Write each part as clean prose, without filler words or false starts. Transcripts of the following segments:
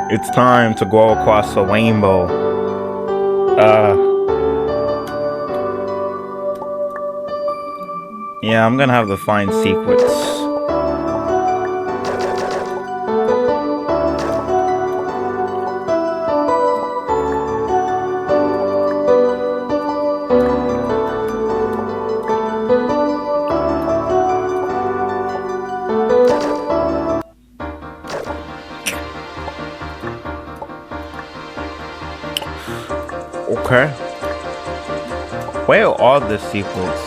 It's time to go across the rainbow. Yeah, I'm gonna have to find secrets. Okay. Where are the secrets?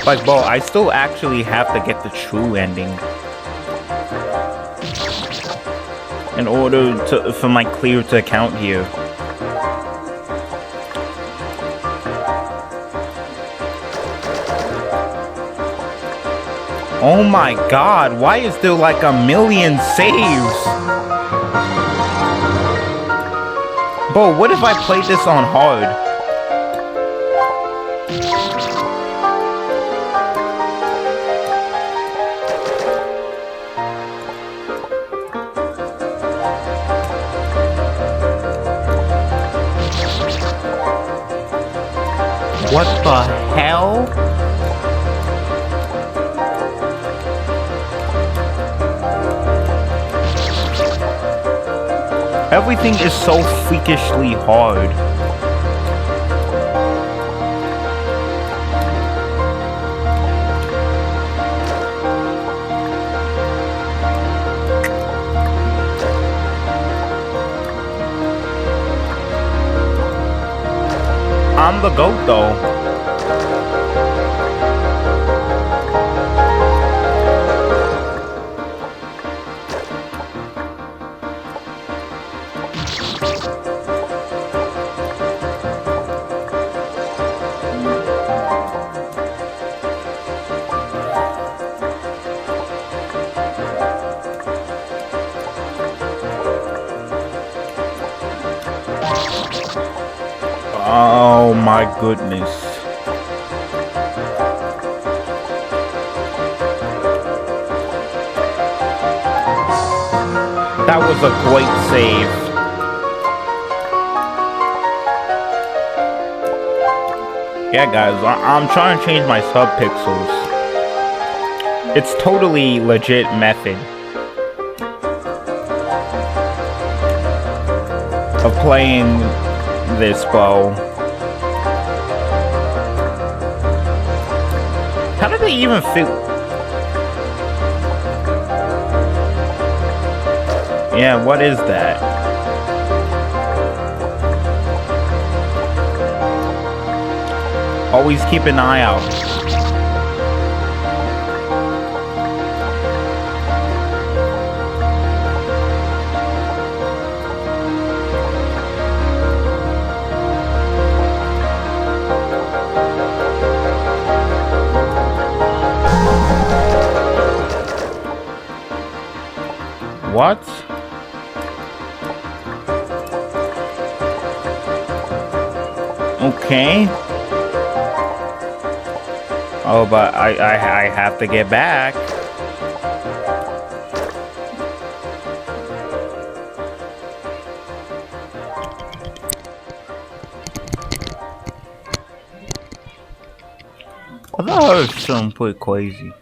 Like, bro, I still actually have to get the true ending in order for my clear to count here. Oh my god, why is there like a million saves? Bro, what if I played this on hard? What the hell? Everything is so freakishly hard. I'm the GOAT though. Oh my goodness. That was a great save. Yeah guys, I'm trying to change my subpixels. It's totally legit method of playing this, bro. How do they even fit? Yeah, what is that? Always keep an eye out. What? Okay. Oh, but I have to get back. I thought I heard something pretty crazy.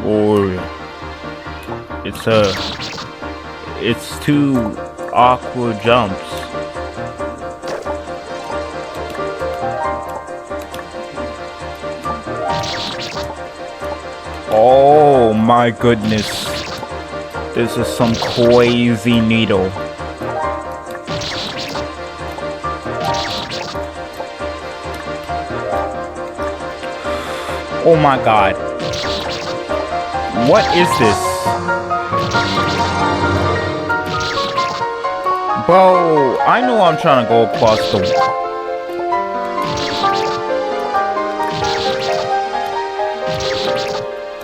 Or it's two awkward jumps. Oh my goodness. This is some crazy needle. Oh my god. What is this? Bro, I know I'm trying to go across the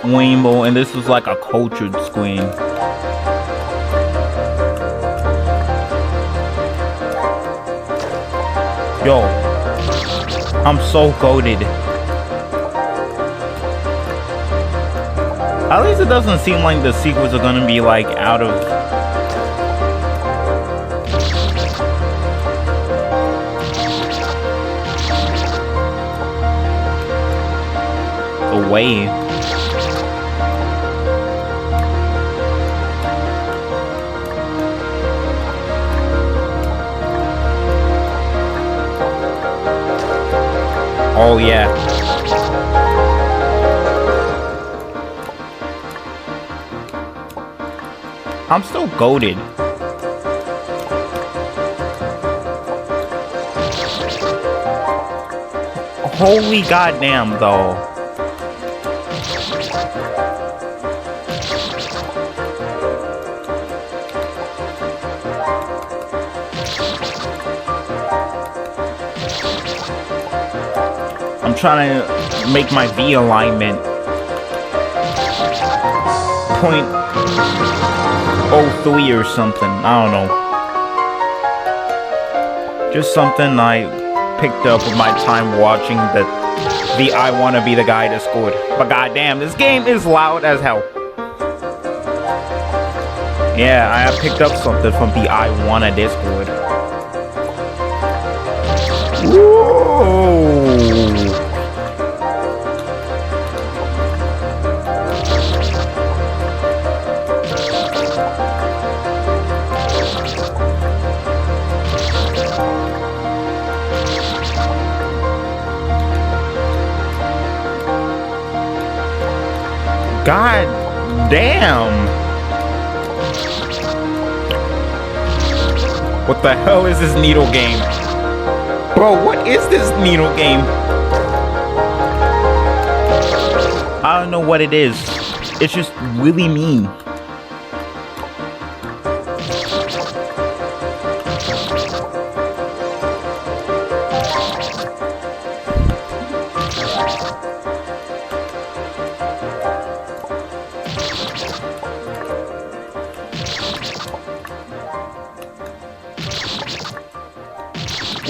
rainbow, and this was like a cultured screen. Yo, I'm so goated. At least it doesn't seem like the sequels are gonna be like out of the way. Oh yeah. I'm still goated. Holy goddamn though. I'm trying to make my V alignment 0.03 or something. I don't know. Just something I picked up with my time watching the I Wanna Be the Guy Discord. But goddamn, this game is loud as hell. Yeah, I picked up something from the I Wanna Discord. Whoa! God damn! What the hell is this needle game? Bro, what is this needle game? I don't know what it is. It's just really mean.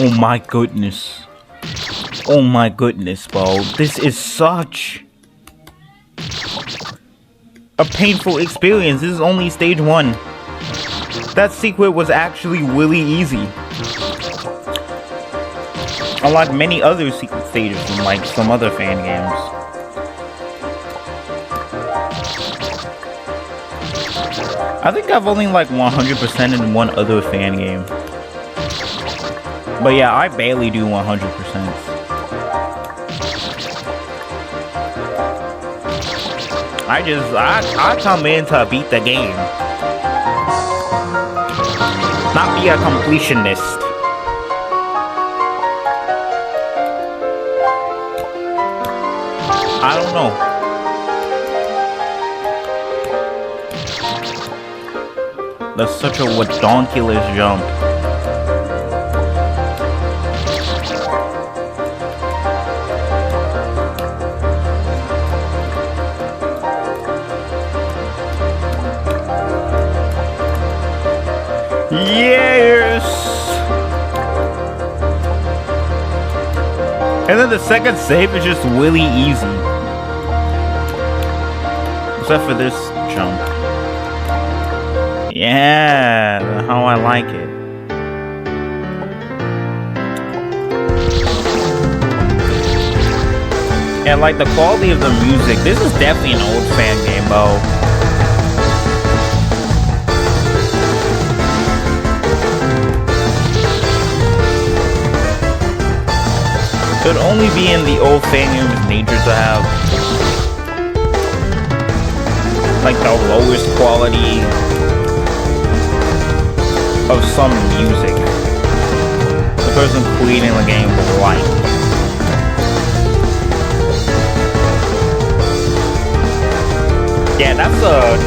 Oh my goodness. Oh my goodness, bro. This is such a painful experience. This is only stage 1. That secret was actually really easy. Unlike many other secret stages from like some other fan games. I think I've only like 100% in one other fan game. But yeah, I barely do 100%. I come in to beat the game. Not be a completionist. I don't know. That's such a redonkulous jump. Yes! And then the second save is just really easy. Except for this jump. Yeah, how I like it. And like the quality of the music, this is definitely an old fan game, though. Could only be in the old fan game's nature to have like the lowest quality of some music the person creating the game will like. Yeah, that's a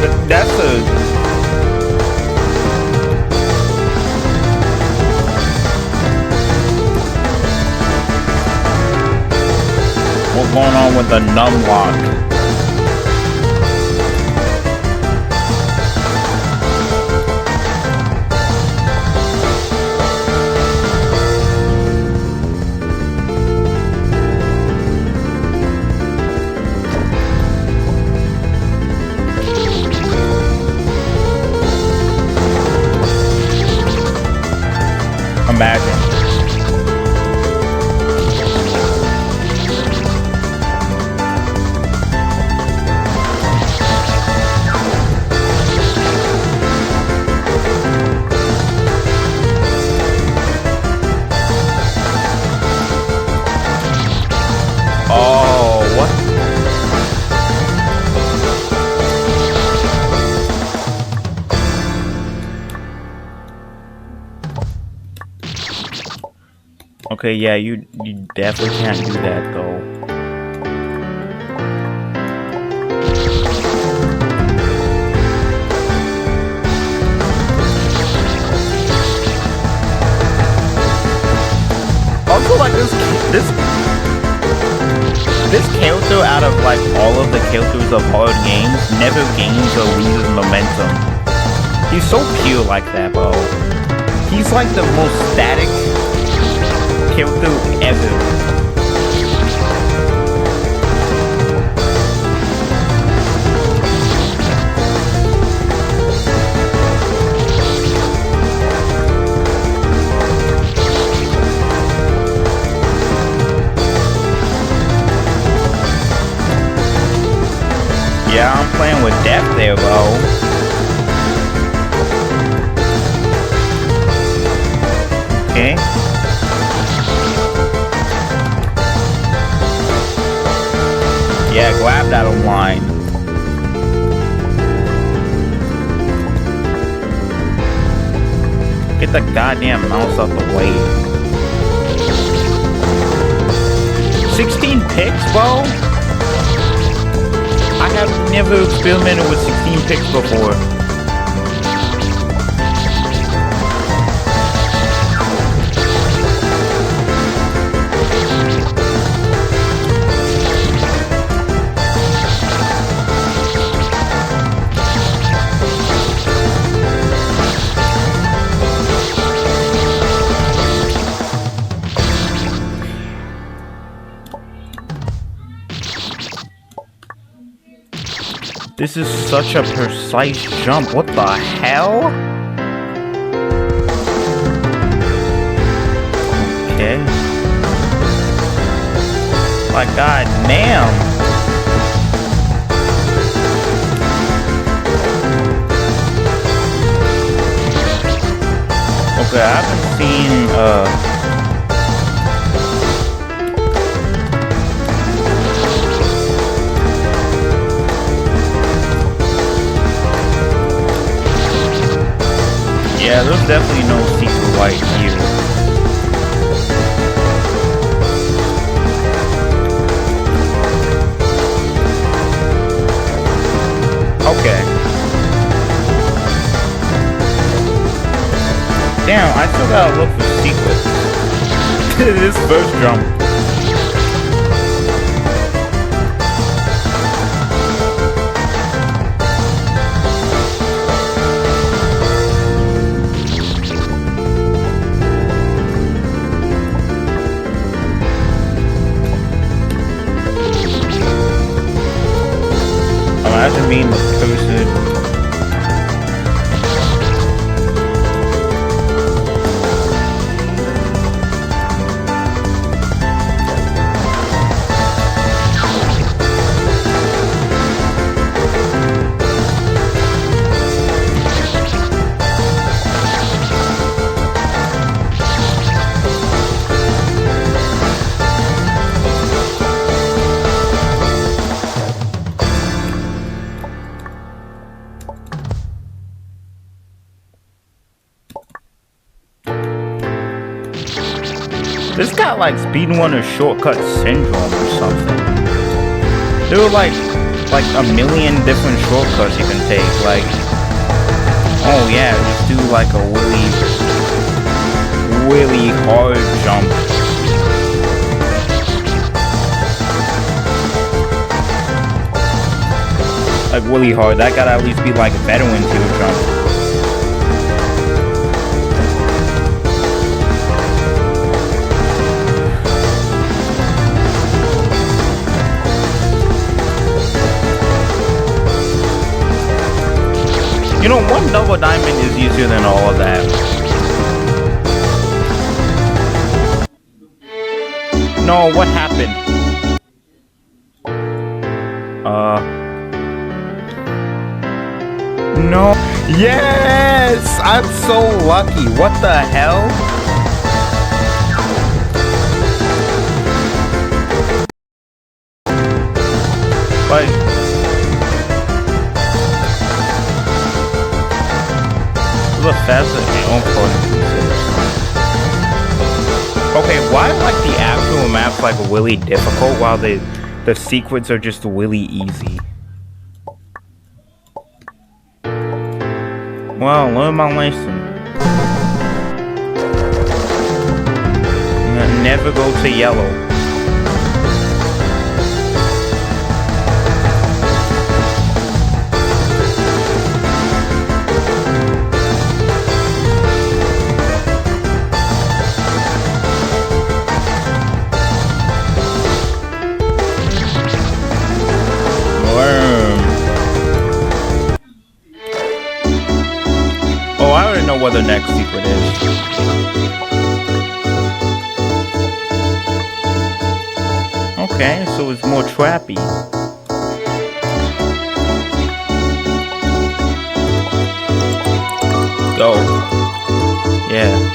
what's going on with the numlock? Okay, yeah, you definitely can't do that though. Also, like this character, out of like all of the characters of hard games, never gains or loses momentum. He's so pure like that, bro. He's like the most static character ever. Yeah, I'm playing with death there, bro. Okay. Yeah, grab that online. Get the goddamn mouse out the way. 16 picks, bro? I have never experimented with 16 picks before. This is such a precise jump. What the hell? Okay. Like, god damn. Okay, I haven't seen, yeah, there's definitely no secret light here. Okay. Damn, I still gotta look for secrets. This first jump. Imagine being the person. This got like speedrunner shortcut syndrome or something. There were like a million different shortcuts you can take. Like, oh yeah, just do like a really hard jump. Like really hard. That gotta at least be like veteran to jump. You know, one double diamond is easier than all of that. No, what happened? No. Yes! I'm so lucky. What the hell? Like... the faster on point. Okay, why is like really difficult, while the secrets are just really easy. Well, learn my lesson. Never go to yellow. Oh, I already know what the next secret is. Okay, so it's more trappy. Go. Yeah.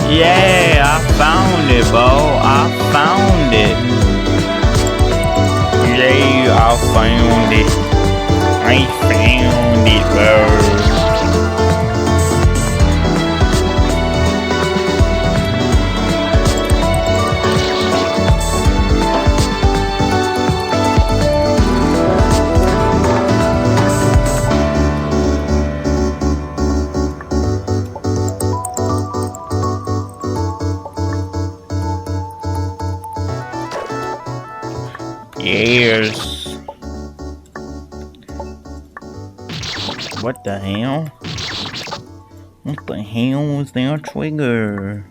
Yeah, I found it, bro. I found it. Yeah, I found it. I found it, bro. Yes. What the hell? What the hell was their trigger?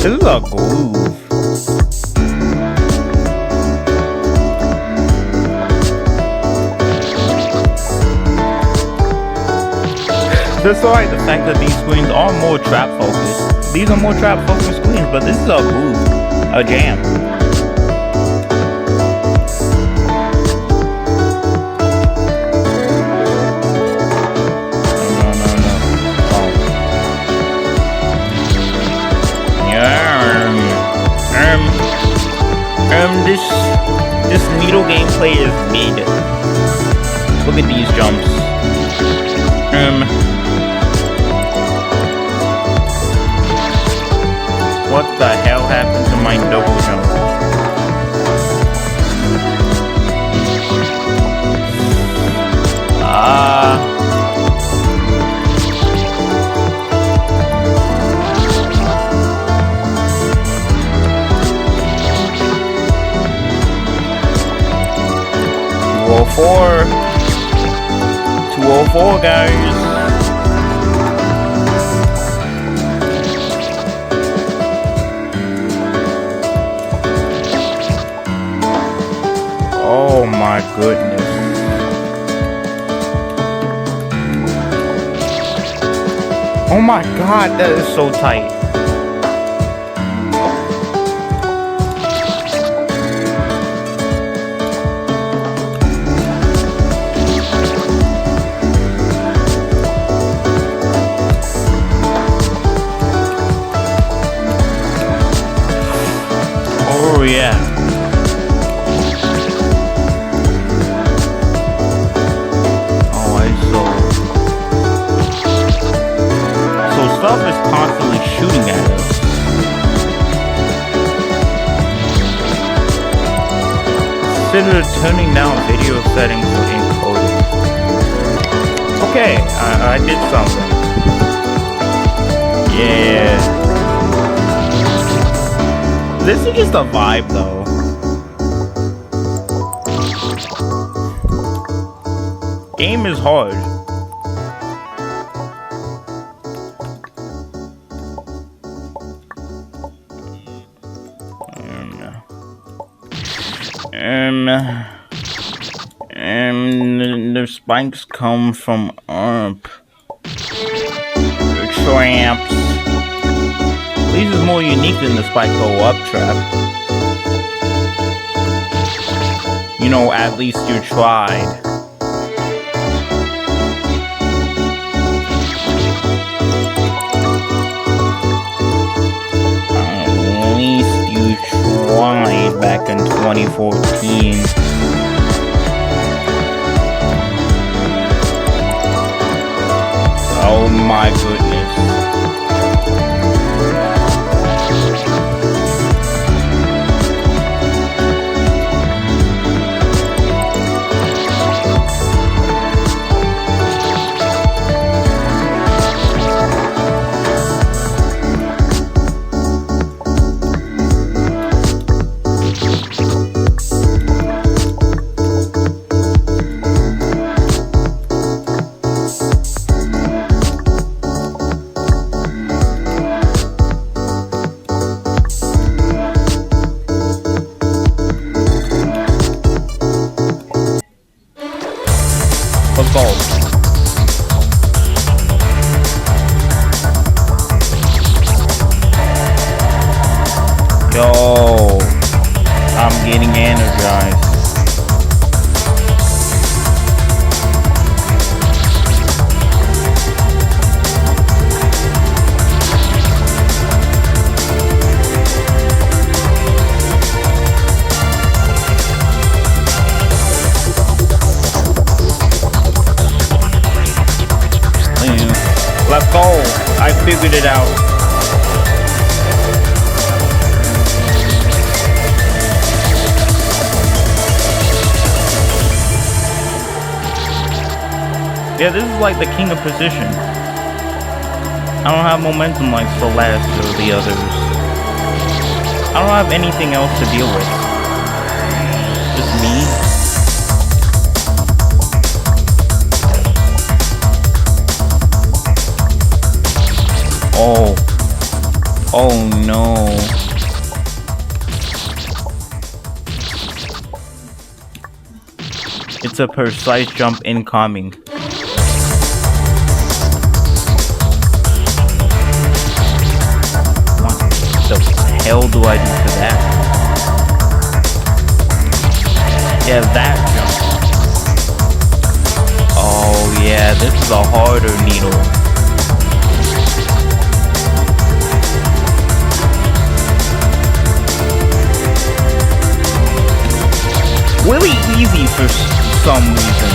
is a groove. Just like the fact that these screens are more trap focused. These are more trap focused screens, but this is a groove, a jam. This needle gameplay is mid. Look at these jumps. What the hell happened to my double jump? Four, 204, guys. Oh my goodness. Oh my god, that is so tight. Oh yeah. So stuff is constantly shooting at us. Consider turning down video settings for encoding. Okay, I did something. Yeah. This is just a vibe though. Game is hard. The spikes come from up. Tramps. These is more unique than the spike go up trap. You know, at least you tried. At least you tried back in 2014. Oh my goodness. Let's go. Yo, I'm getting energized. Let's go. I figured it out. Yeah, this is like the king of position. I don't have momentum like Celeste or the others. I don't have anything else to deal with. Just me. Oh no. no. It's a precise jump incoming. What the hell do I do to that? Yeah, that jump. Oh yeah, this is a harder needle. Really easy for some reason.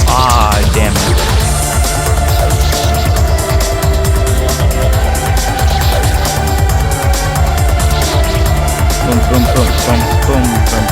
Ah, damn it. Boom, boom, boom, boom, boom, boom, boom.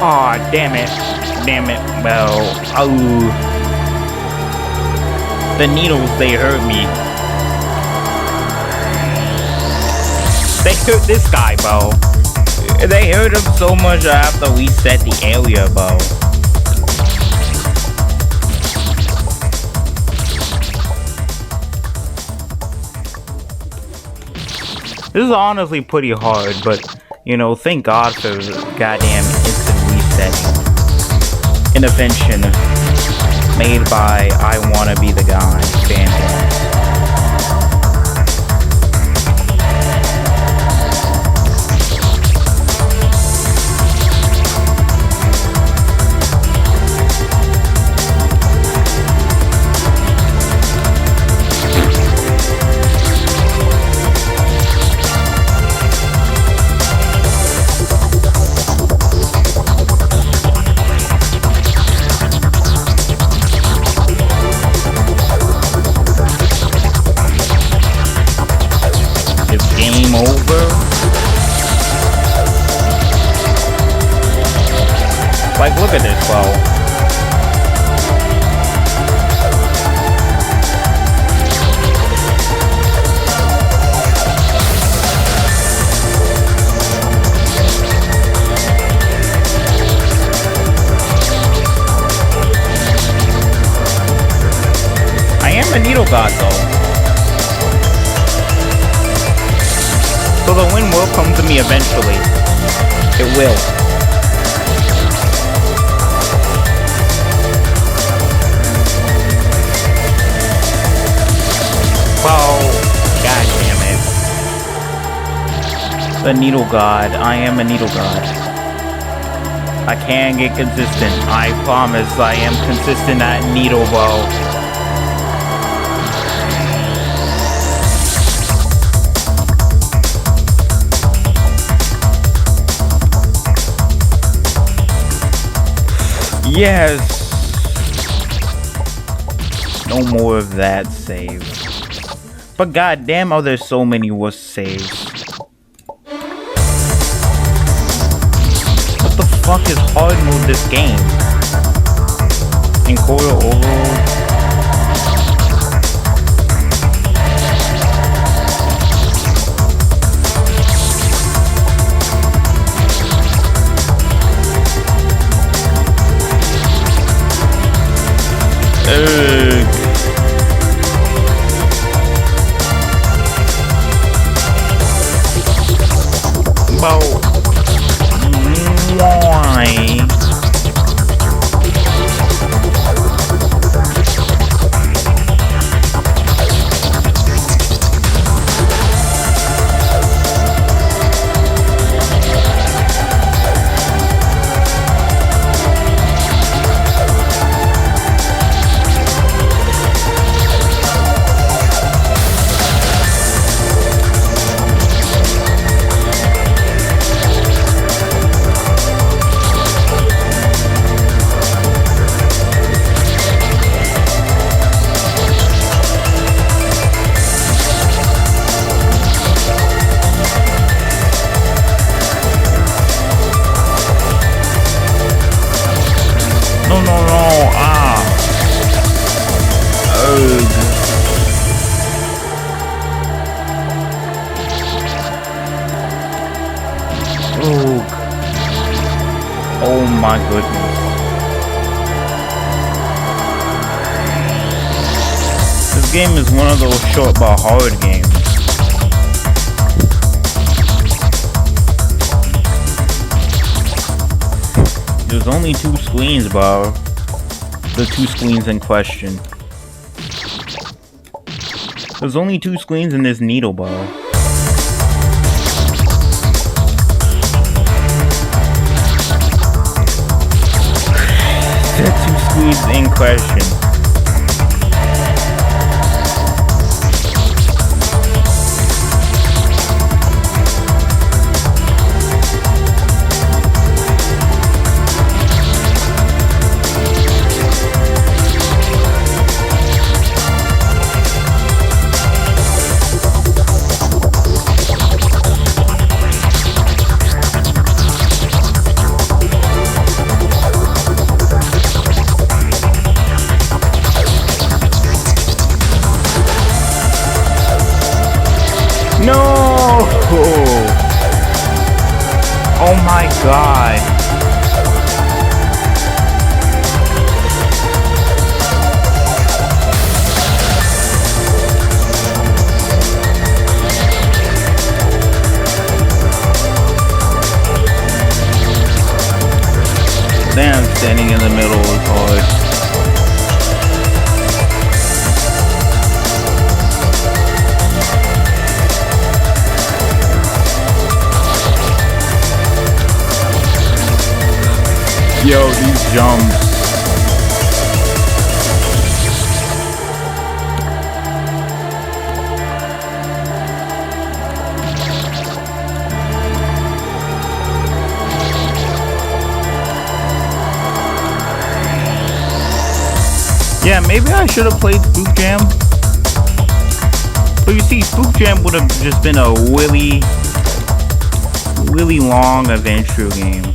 Aw, damn it. Damn it. Well, oh. The needles, they hurt me. They hurt this guy, bro. They hurt him so much after we set the area, bro. This is honestly pretty hard, but, you know, thank God for goddamn instant resetting. Intervention made by I Wanna Be the Guy fandom. Over. Like, look at this, bro. I am a needle god, though. So the win will come to me eventually. It will. Oh, god damn it. The needle god. I am a needle god. I can get consistent. I promise I am consistent at needle, bro. Yes! No more of that save. But goddamn, oh, there's so many worse saves. What the fuck is hard mode this game? Encoder overload. Why? my goodness. This game is one of those short but hard games. There's only 2 screens, bro. The 2 screens in question. There's only 2 screens in this needle, bro. The 2 screens in question. No! Oh my god. Damn, standing in the middle is hard. Yo, these jumps. Yeah, maybe I should have played Spook Jam. But you see, Spook Jam would have just been a really long adventure game.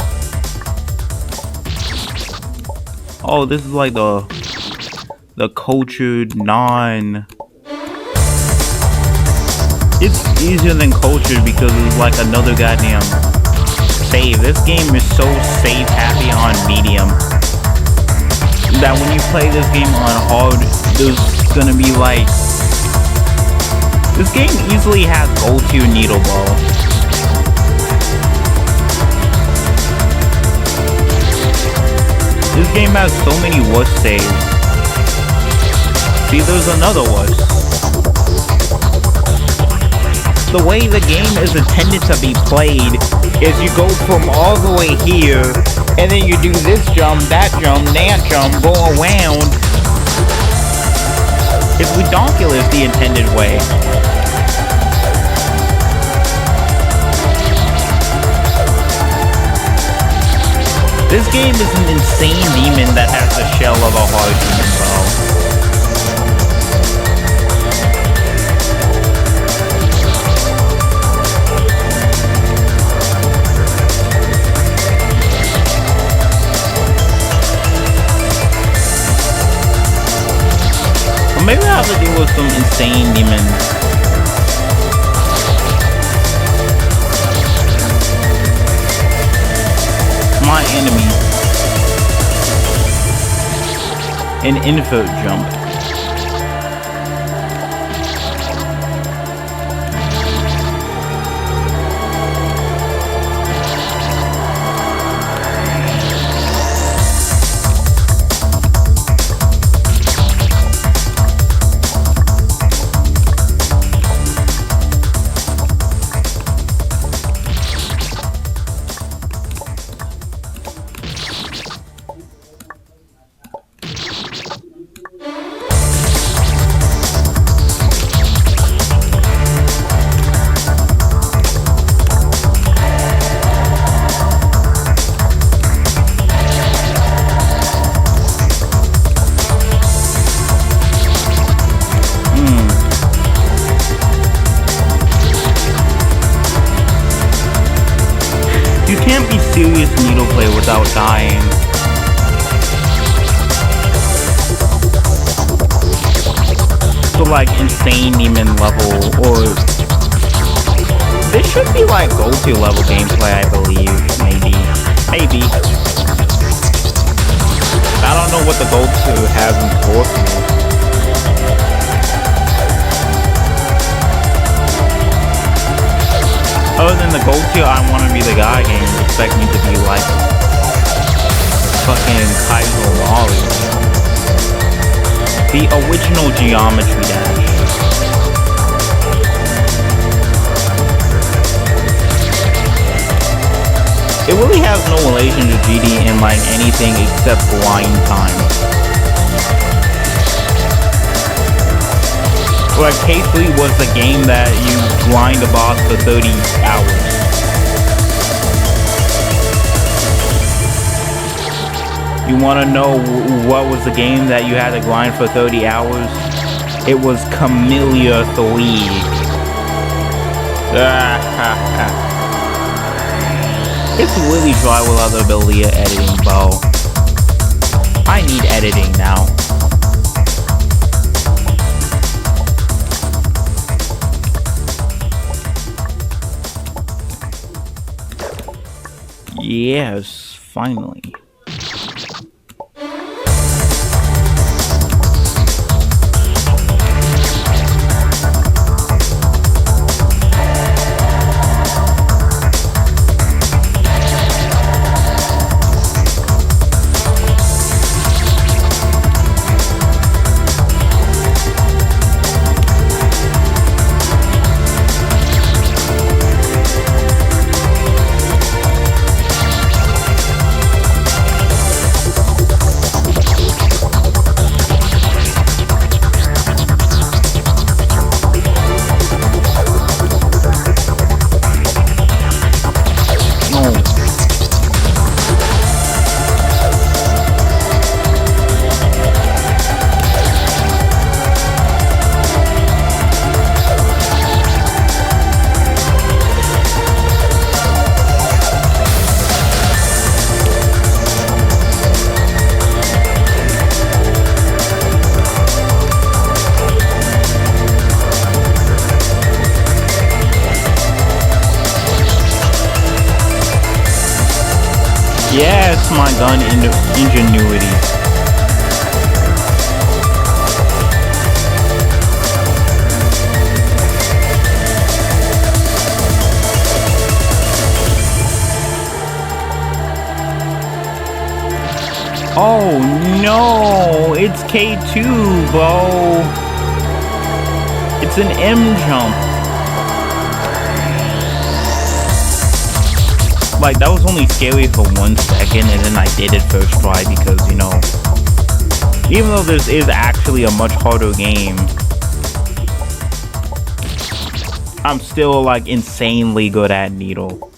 Oh, this is like the cultured non. It's easier than cultured because it's like another goddamn save. This game is so save happy on medium that when you play this game on hard, there's gonna be like, this game easily has go to needle ball. This game has so many wuss saves. See, there's another wuss. The way the game is intended to be played is you go from all the way here, and then you do this jump, that jump, go around. It's ridiculous the intended way. This game is an insane demon that has the shell of a hard demon, bro. Or maybe I have to deal with some insane demons. My enemy. An info jump. You can't be serious needle play without dying. So like insane demon level, or this should be like go-to level gameplay, I believe. Maybe. I don't know what the gold tier has in store for me. Other than the gold tier, I want to be the guy games expect me to be like fucking Kaizo Mario. The original Geometry Dash. It really has no relation to GD in like anything except grind time. Like K3 was the game that you grind a boss for 30 hours. You wanna know what was the game that you had to grind for 30 hours? It was Camellia 3. It's really dry without the ability of editing, bro. I need editing now. Yes, finally. Yeah, it's my gun ingenuity. Oh no, it's K2, bro. It's an M jump. Like, that was only scary for 1 second, and then I did it first try because, you know, even though this is actually a much harder game, I'm still, like, insanely good at Needle.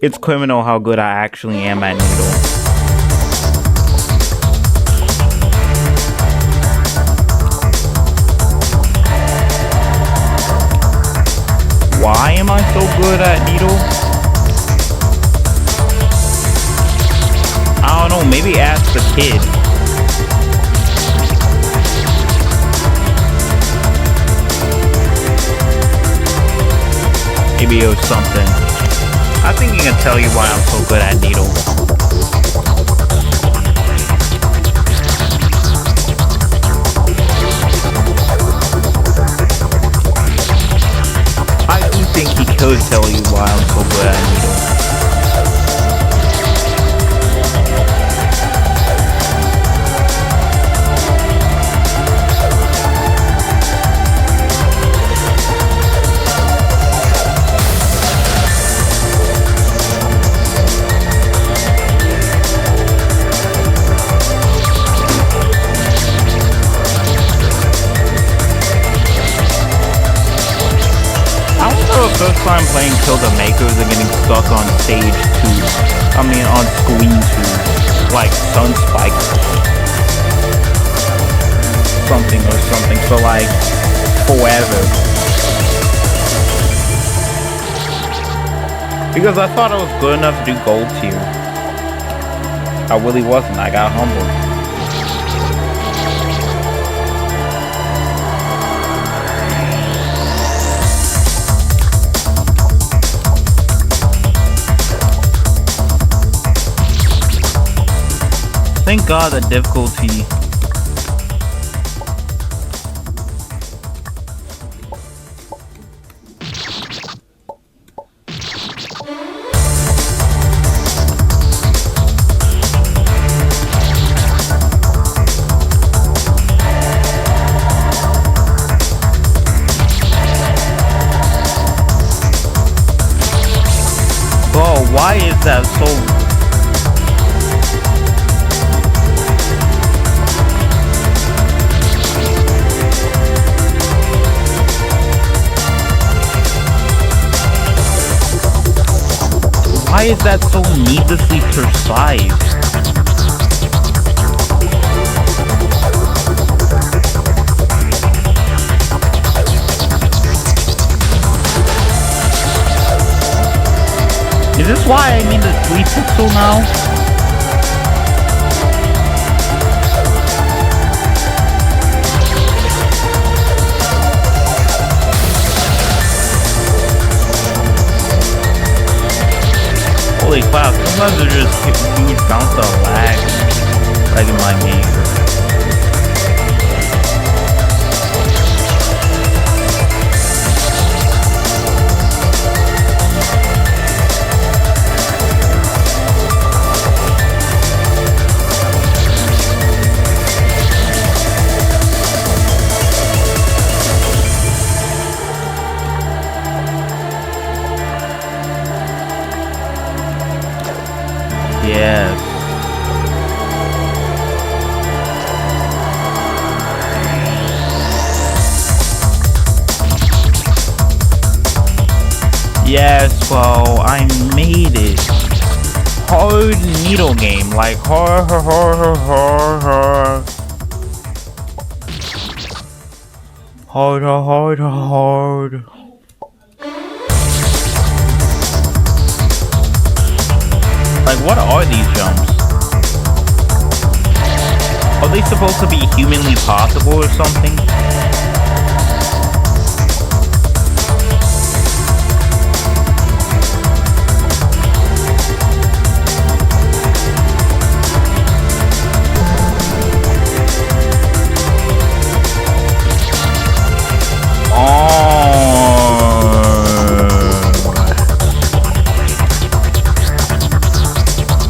It's criminal how good I actually am at Needle. Why am I so good at Needle? I don't know, maybe ask the kid. Maybe it was something. I think he can tell you why I'm so good at Needle. I do think he could tell you why I'm so good at Needle. First time playing Kill the Makers and getting stuck on stage 2. I mean on screen 2. Like Sunspike. Something or something for like forever. Because I thought I was good enough to do gold tier. I really wasn't. I got humbled. I think god, the difficulty. Bro, why is that so... Why is that so needlessly precise? Is this why I need the 3 pixel now? Holy crap, sometimes there's just huge bounce of lag, like in my game. Yes. Yes, well, I made it. Hard needle game, like hard. Like, what are these jumps? Are they supposed to be humanly possible or something?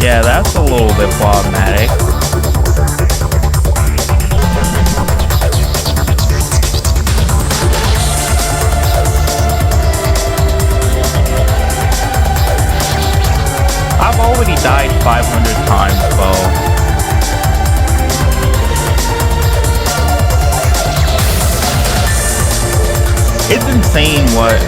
Yeah, that's a little bit problematic. I've already died 500 times, bro. It's insane what...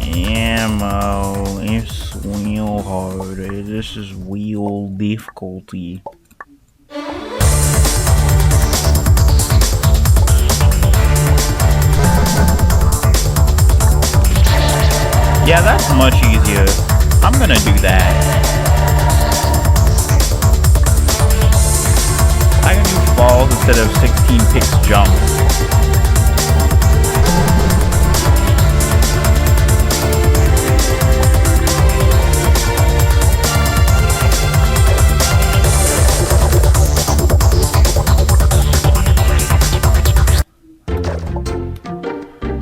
Ammo, it's real hard. This is real difficulty. Yeah, that's much easier. I'm gonna do that. I can do falls instead of 16 picks jumps.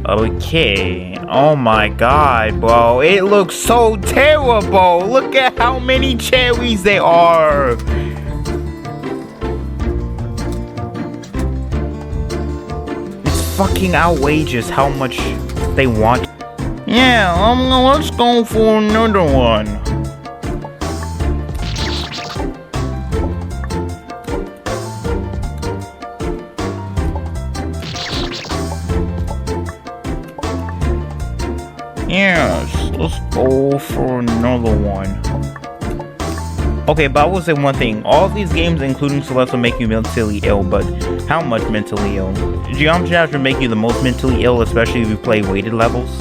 Okay, oh my god, bro, it looks so terrible. Look at how many cherries there are. It's fucking outrageous how much they want. Yeah, let's go for another one. Yes, let's go for another one. Okay, but I will say one thing. All of these games, including Celeste, will make you mentally ill, but how much mentally ill? Geometry Dash will make you the most mentally ill, especially if you play weighted levels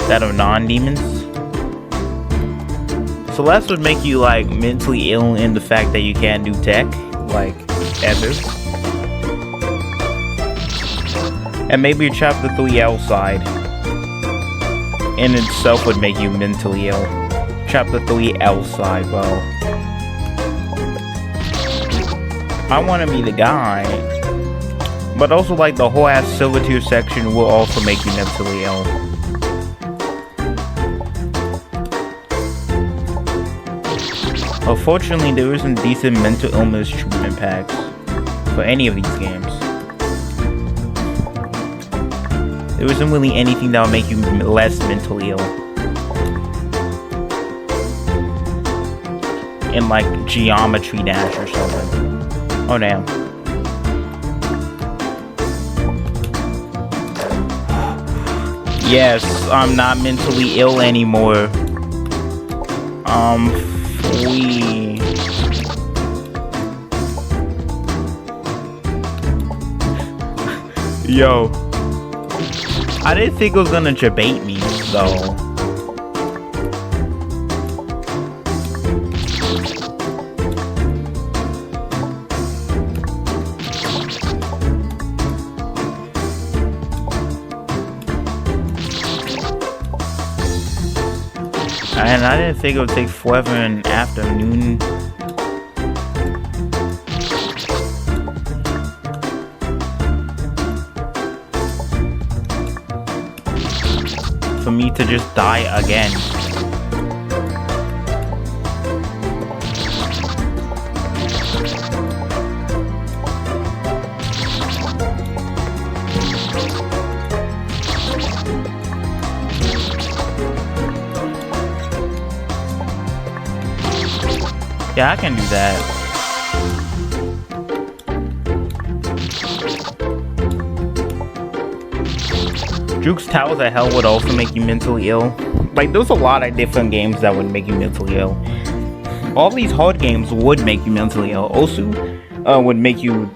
that are non-demons. Celeste would make you, like, mentally ill in the fact that you can't do tech, like, ever. And maybe Chapter 3 outside in itself would make you mentally ill. Chapter 3 outside, bro. I want to be the guy. But also, like, the whole ass silver tier section will also make you mentally ill. Unfortunately, there isn't decent mental illness treatment packs for any of these games. There isn't really anything that will make you less mentally ill. In like Geometry Dash or something. Oh damn. Yes, I'm not mentally ill anymore. Free. Yo. I didn't think it was gonna debate me though. And I didn't think it would take forever an afternoon. For me to just die again. Yeah, I can do that. Juke's Towers of Hell would also make you mentally ill. Like, there's a lot of different games that would make you mentally ill. All these hard games would make you mentally ill. Osu would make you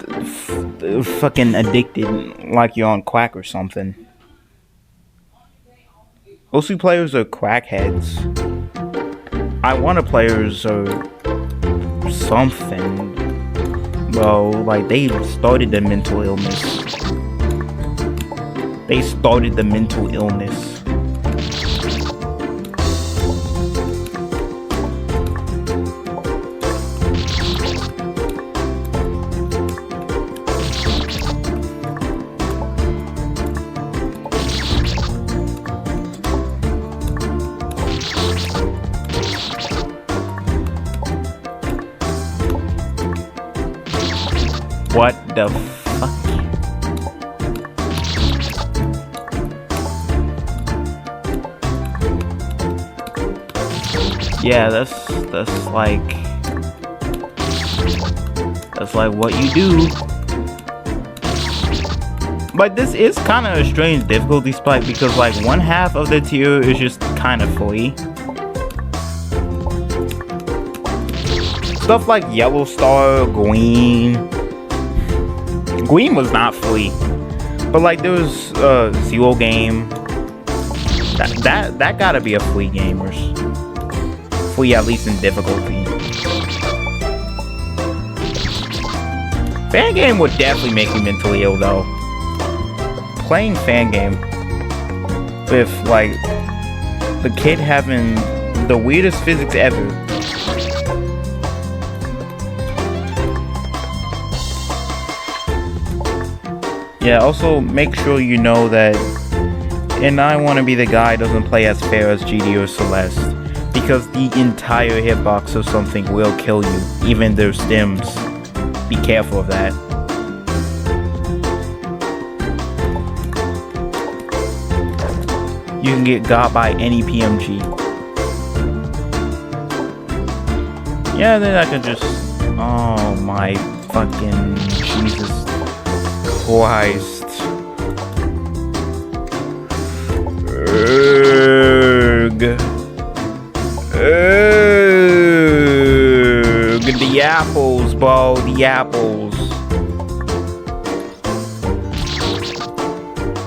fucking addicted, like you're on crack or something. Osu players are crackheads. I wanna players are something. Well, like, they started the mental illness. They started the mental illness. What the fuck? Yeah, that's like what you do. But this is kind of a strange difficulty spike because like one half of the tier is just kind of free. Stuff like Yellow Star, Green was not free, but like there was Zero Game. That gotta be a free game, or free at least in difficulty. Fan game would definitely make you mentally ill though. Playing fan game with like the kid having the weirdest physics ever. Yeah, also make sure you know that And I Want to Be the Guy doesn't play as fair as GD or Celeste, because the entire hitbox of something will kill you, even their stems. Be careful of that. You can get got by any PMG. Yeah, then I can just... Oh my fucking Jesus Christ. The apples, bro. The apples.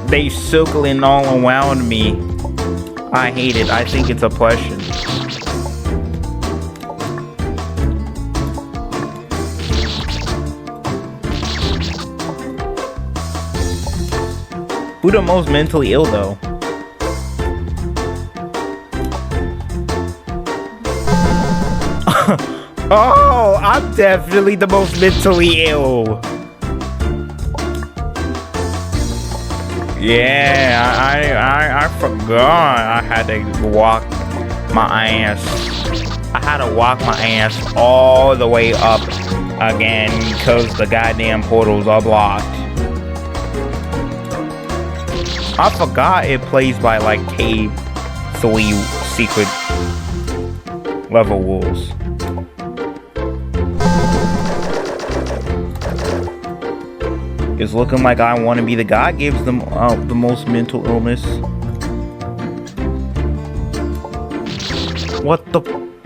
They circling all around me. I hate it. I think it's oppression. Who the most mentally ill though? Oh, I'm definitely the most mentally ill. Yeah, I forgot I had to walk my ass. I had to walk my ass all the way up again because the goddamn portals are blocked. I forgot it plays by like K3 secret level rules. It's looking like I want to be the guy gives them the most mental illness. What the?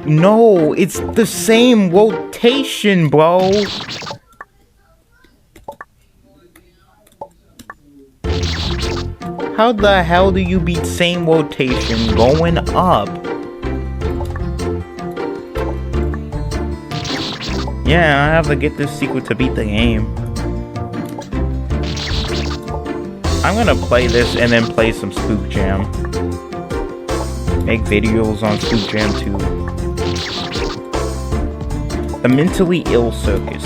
No, it's the same rotation, bro. How the hell do you beat same rotation going up? Yeah, I have to get this secret to beat the game. I'm gonna play this and then play some Spook Jam. Make videos on Spook Jam too. The Mentally Ill Circus.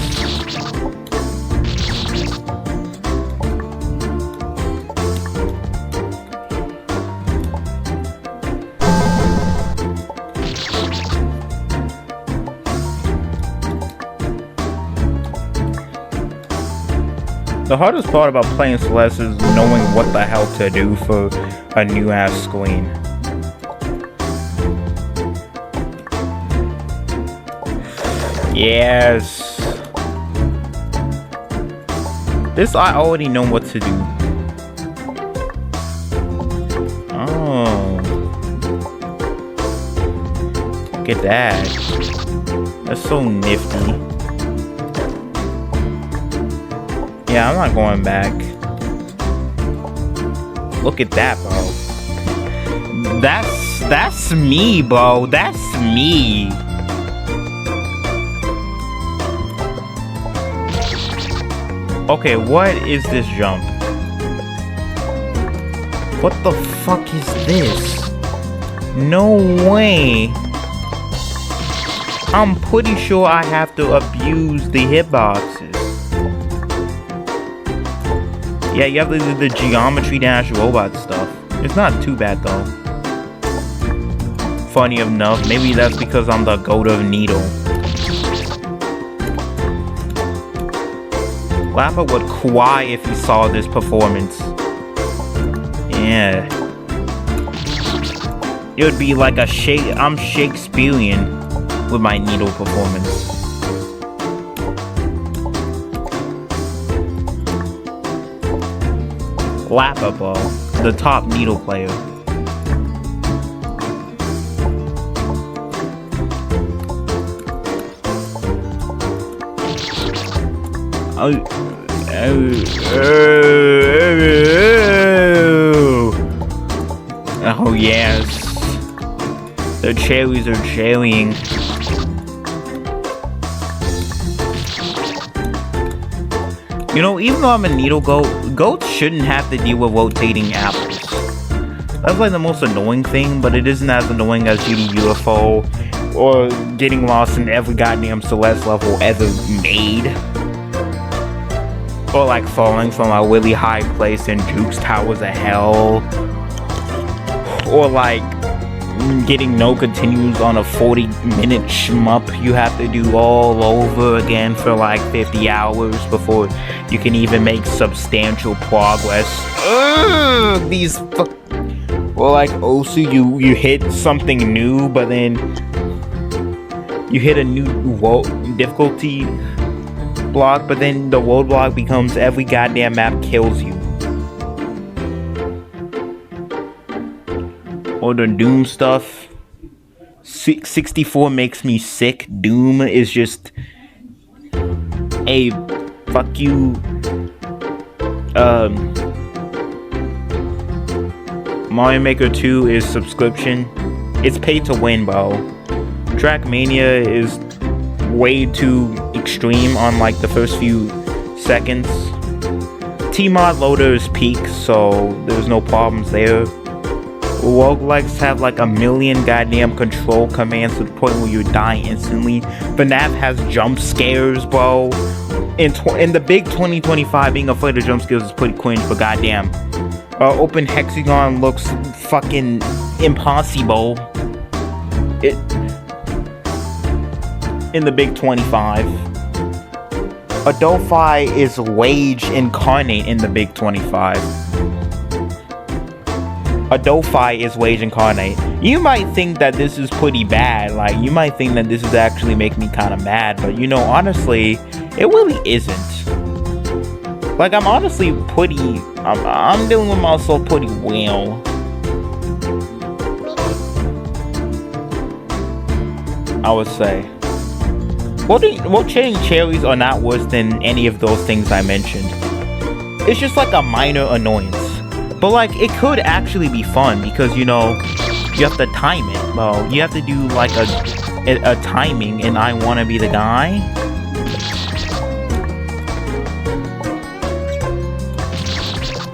The hardest part about playing Celeste is knowing what the hell to do for a new ass screen. Yes. This I already know what to do. Oh. Look at that. That's so nifty. Yeah, I'm not going back. Look at that, bro. That's me, bro. That's me. Okay, what is this jump? What the fuck is this? No way. I'm pretty sure I have to abuse the hitboxes. Yeah, you have to do the Geometry Dash robot stuff. It's not too bad though. Funny enough, maybe that's because I'm the goat of Needle. Lappa would cry if he saw this performance. Yeah. It would be like I'm Shakespearean with my Needle performance. Lappa, bro, the top Needle player. Oh yes, the cherries are cherrying. You know, even though I'm a Needle goat, goats shouldn't have to deal with rotating apples. That's like the most annoying thing, but it isn't as annoying as shooting UFO or getting lost in every goddamn Celeste level ever made. Or like falling from a really high place in Duke's Towers of Hell. Or like getting no continues on a 40-minute shmup you have to do all over again for like 50 hours before you can even make substantial progress. Ugh, these Or like also you hit something new, but then you hit a new difficulty block, but then the world block becomes every goddamn map kills you. Or the Doom stuff. 64 makes me sick. Doom is just a fuck you. Mario Maker 2 is subscription. It's pay to win, bro. Trackmania is way too extreme on like the first few seconds. T-Mod loader is peak, so there's no problems there. Roguelikes have like a million goddamn control commands to the point where you die instantly. FNAF has jump scares, bro. In the big 2025, being afraid of jump scares is pretty cringe, but goddamn. Open hexagon looks fucking impossible. In the big 25. Adelphi is Rage incarnate in the big 25. Adelphi is Rage incarnate. You might think that this is pretty bad. Like, you might think that this is actually making me kind of mad. But, you know, honestly, it really isn't. Like, I'm honestly pretty... I'm dealing with myself pretty well. I would say. Well, chain cherries are not worse than any of those things I mentioned. It's just like a minor annoyance. But like, it could actually be fun because, you know, you have to time it. Well, you have to do like a timing, and I want to be the guy.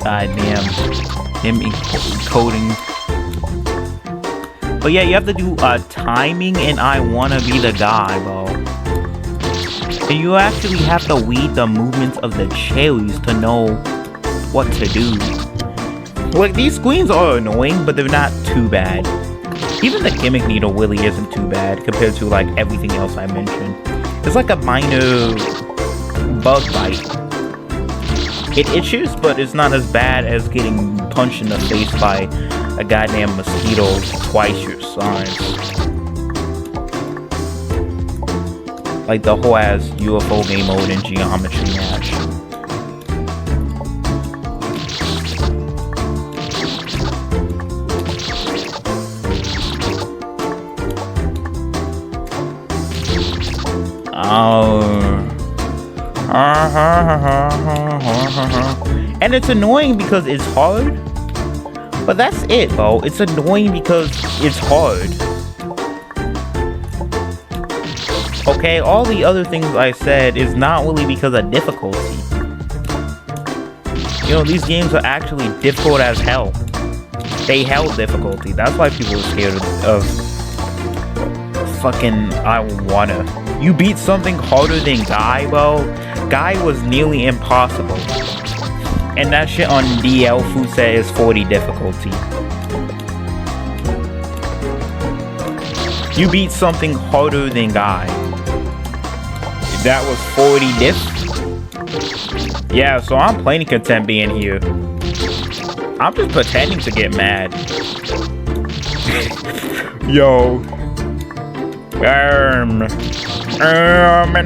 God damn. Him encoding. But yeah, you have to do timing, and I want to be the guy, bro. And you actually have to read the movements of the cherries to know what to do. Like, these screens are annoying, but they're not too bad. Even the gimmick needle really isn't too bad compared to, like, everything else I mentioned. It's like a minor bug bite. It itches, but it's not as bad as getting punched in the face by a goddamn mosquito twice your size. Like the whole ass UFO game mode in Geometry Dash. And it's annoying because it's hard. But that's it, bro. It's annoying because it's hard. Okay, all the other things I said is not really because of difficulty. You know, these games are actually difficult as hell. They held difficulty. That's why people are scared of fucking I wanna. You beat something harder than Guy, bro. Guy was nearly impossible. And that shit on DL Food set is 40 difficulty. You beat something harder than Guy. That was 40 diff. Yeah, so I'm plenty content being here. I'm just pretending to get mad. Yo. And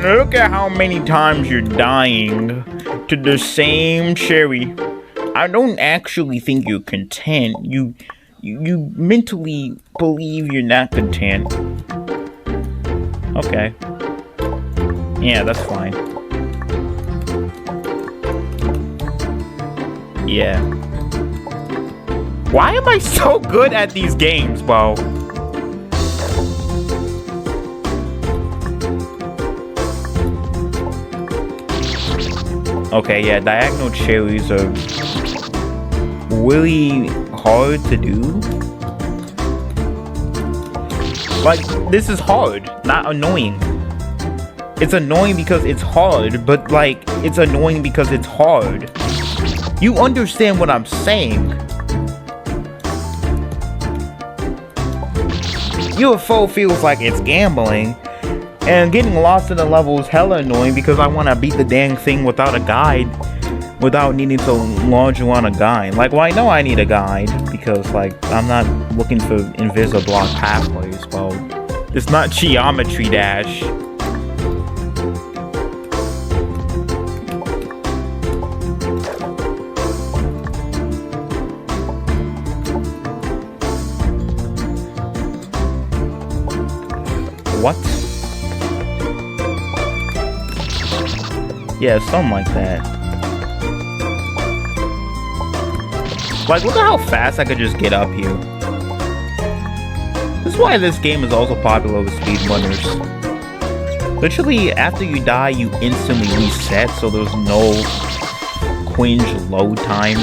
look at how many times you're dying to the same cherry. I don't actually think you're content. You mentally believe you're not content. Okay. Yeah, that's fine. Yeah. Why am I so good at these games, bro? Okay, yeah, diagonal cherries are really hard to do. Like, this is hard, not annoying. It's annoying because it's hard, but like, it's annoying because it's hard. You understand what I'm saying. UFO feels like it's gambling. And getting lost in the level is hella annoying because I want to beat the dang thing without a guide. without needing to launch you on a guide. Like, well, I know I need a guide because, like, I'm not looking for Invisiblock pathways, bro. It's not Geometry Dash. What? Yeah, something like that. Like, look at how fast I could just get up here. This is why this game is also popular with speedrunners. Literally, after you die, you instantly reset, so there's no cringe load time.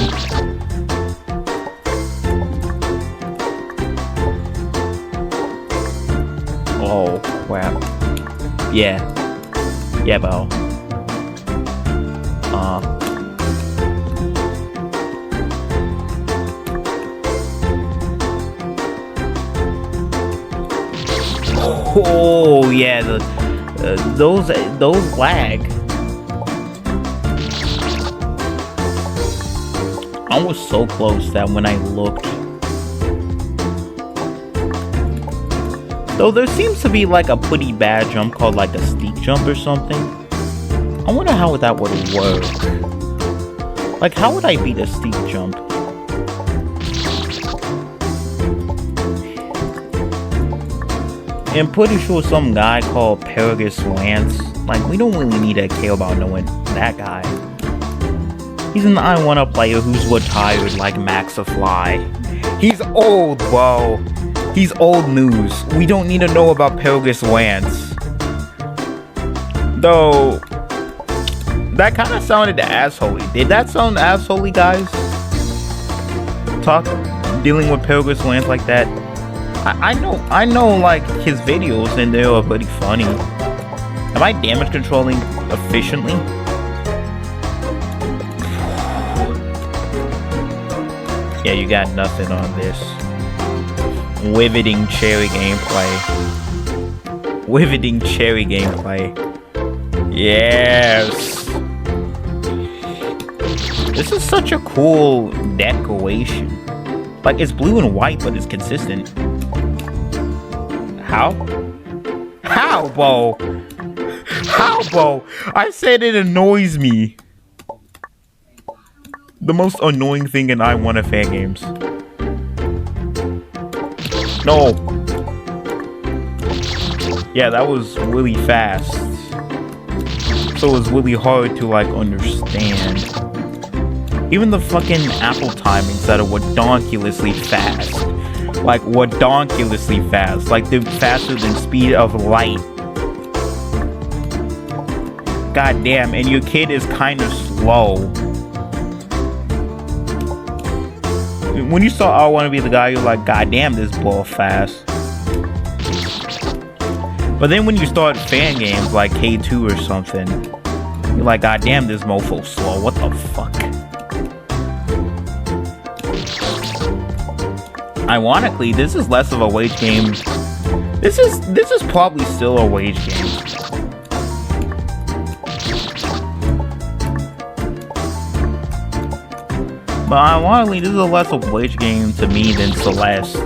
Oh, crap. Yeah. Yeah, bro. Oh yeah, those lag. I was so close that when I looked. Though there seems to be like a pretty bad jump called like a steep jump or something. I wonder how that would work. Like, how would I beat a steep jump? I'm pretty sure some guy called Paragus Lance. Like, we don't really need to care about knowing that guy. He's an I1 player who's retired like Maxifly. He's old, bro. He's old news. We don't need to know about Paragus Lance. Though, that kind of sounded assholey. Did that sound assholey, guys? Dealing with Paragus Lance like that? I know, like, his videos, and they are pretty funny. Am I damage controlling efficiently? Yeah, you got nothing on this. Riveting cherry gameplay. Riveting cherry gameplay. Yes! This is such a cool decoration. Like, it's blue and white, but it's consistent. How? How, bro? How, bro? I said it annoys me. The most annoying thing in I1 fan games. No. Yeah, that was really fast. So it was really hard to, like, understand. Even the fucking Apple timings that are redonkulously fast. Like, redonkulously fast. Like, they're faster than speed of light. God damn, and your kid is kind of slow. When you saw I Want to Be the Guy, you're like, God damn, this ball fast. But then when you start fan games like K2 or something, you're like, God damn, this mofo's slow. What the fuck? Ironically, this is less of a wage game. This is probably still a wage game. But ironically, this is a less of a wage game to me than Celeste.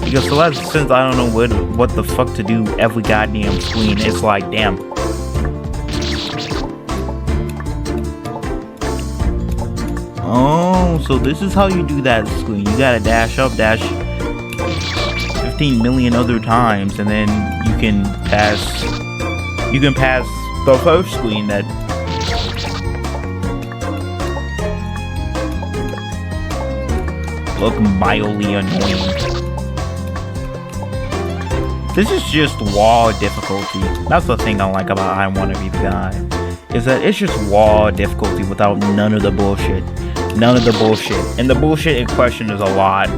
Because Celeste, since I don't know what the fuck to do every goddamn screen, it's like, damn. Oh, so this is how you do that screen. You gotta dash up, dash 15 million other times, and then you can pass the first screen that look mildly annoying. This is just raw difficulty. That's the thing I like about I Want to Be the Guy. Is that it's just raw difficulty without none of the bullshit. None of the bullshit. And the bullshit in question is a lot.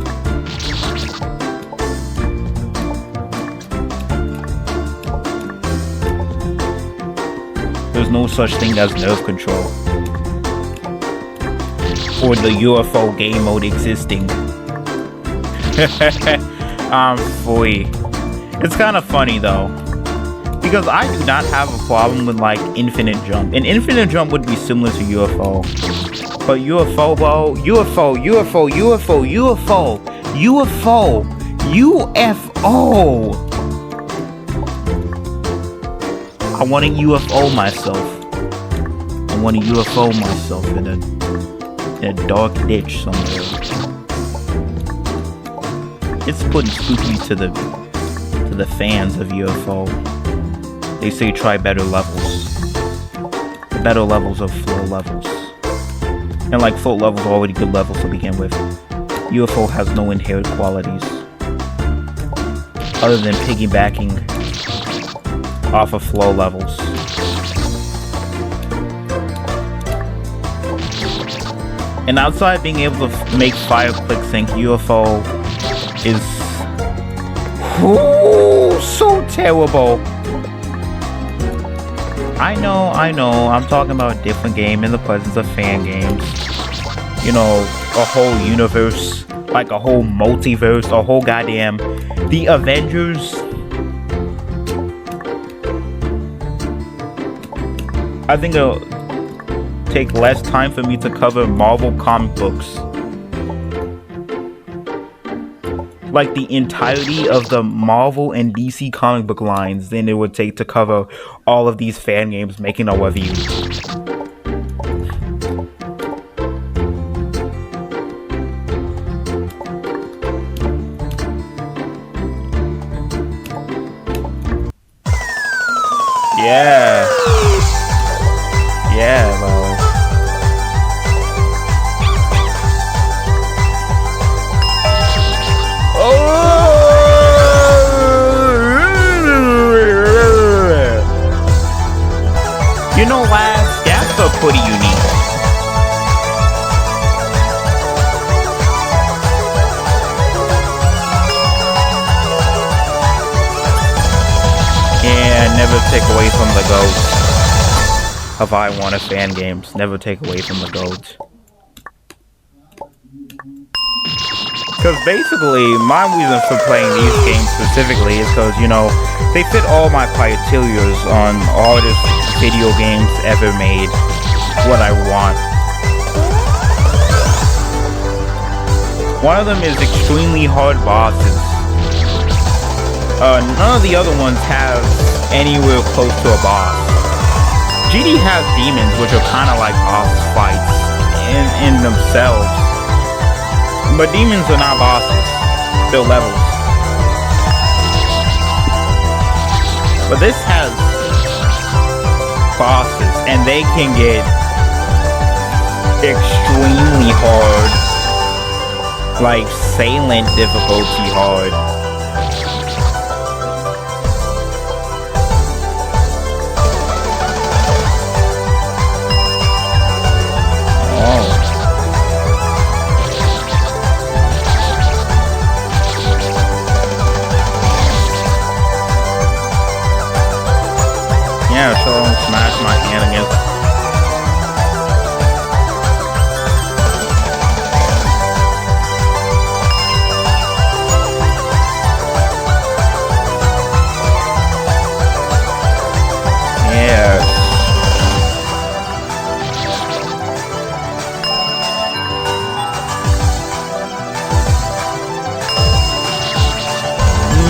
There's no such thing as nerve control. Or the UFO game mode existing. I'm free. It's kind of funny though. Because I do not have a problem with like infinite jump. An infinite jump would be similar to UFO. But UFO, bro, UFO, UFO, UFO, UFO, UFO, UFO. I want to UFO myself. I want to UFO myself in a dark ditch somewhere. It's putting spooky to the fans of UFO. They say try better levels. The better levels of flow levels. And like float levels are already good levels to begin with. UFO has no inherent qualities other than piggybacking off of flow levels. And outside being able to make fire click sync, UFO is so terrible. I know, I'm talking about a different game in the presence of fan games. You know, a whole universe, like a whole multiverse, a whole goddamn... The Avengers... I think it'll take less time for me to cover Marvel comic books. Like the entirety of the Marvel and DC comic book lines than it would take to cover all of these fan games making a review. Yeah. Yeah, bro. You know, lads, gaps are pretty unique. And never take away from the GOAT of I Want a Fan Games. Never take away from the GOAT. Because basically, my reason for playing these games specifically is because, you know, they fit all my criteria on hardest video games ever made. What I want. One of them is extremely hard bosses. None of the other ones have anywhere close to a boss. GD has demons, which are kind of like boss fights in themselves. But demons are not bosses. They're levels. But this has bosses, and they can get extremely hard. Like Salient difficulty hard. Yeah, so I'll smash my hand against. Yeah.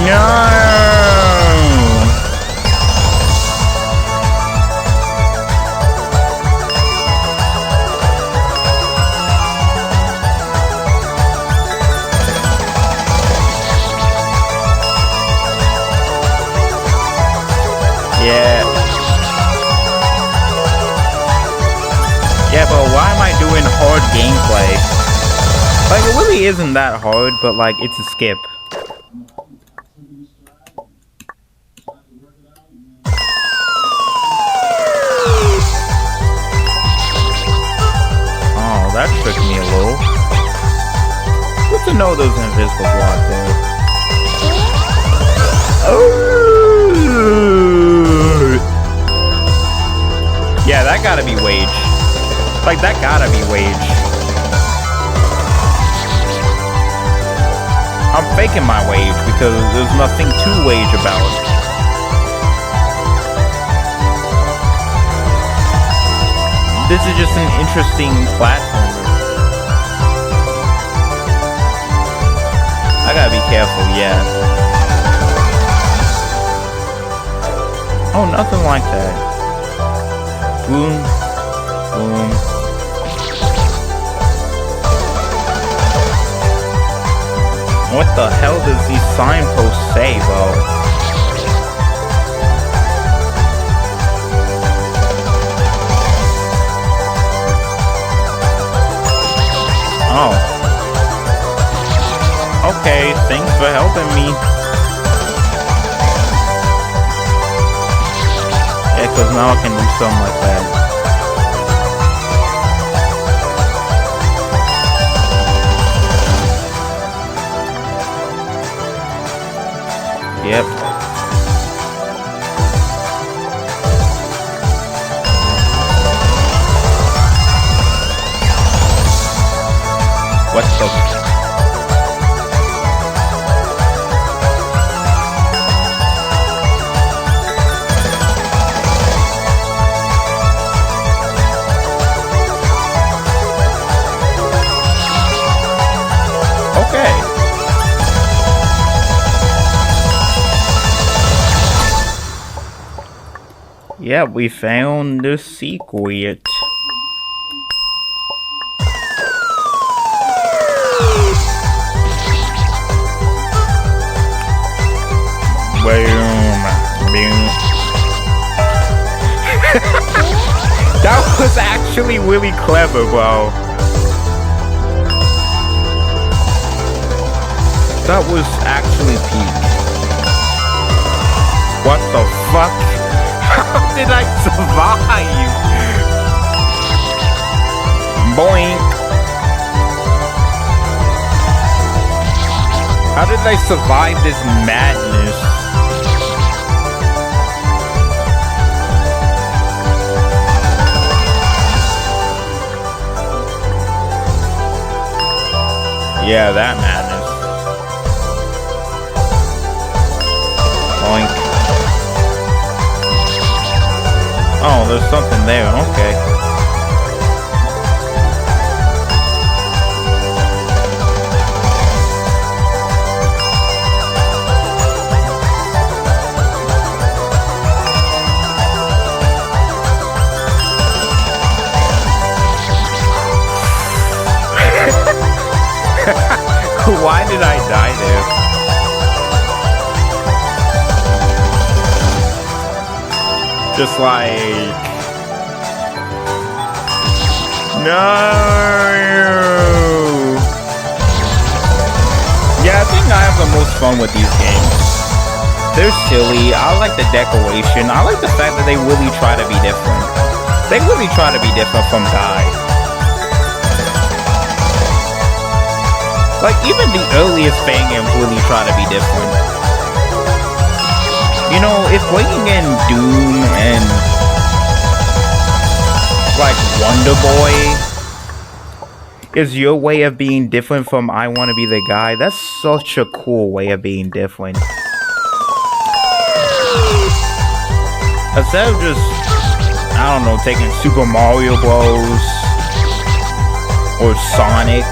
No. Yeah, but why am I doing hard gameplay? Like, it really isn't that hard, but like, it's a skip. Oh, that tricked me a little. Good to know there's an invisible block there. Oh! Yeah, that gotta be wage. Like, that gotta be wage. I'm faking my wage because there's nothing to wage about. it's an interesting platformer. I gotta be careful, yeah. Oh, nothing like that. Boom. Boom. What the hell does these signposts say, bro? Oh. Okay, thanks for helping me. Yeah, cause now I can do something like that. Yep. What the? Okay. Yeah, we found the secret. Boom. Boom. That was actually really clever, bro. That was actually peak. What the fuck? How did I survive? Boink. How did I survive this madness? Yeah, that madness. Boink. Oh, there's something there. Okay. Why did I die there? Just like... No! Yeah, I think I have the most fun with these games. They're silly. I like the decoration. I like the fact that they really try to be different. They really try to be different from Guy. Like, even the earliest fan games really try to be different. You know, if bringing in Doom and, like, Wonder Boy is your way of being different from I Want to Be the Guy, that's such a cool way of being different. Instead of just, I don't know, taking Super Mario Bros. Or Sonic.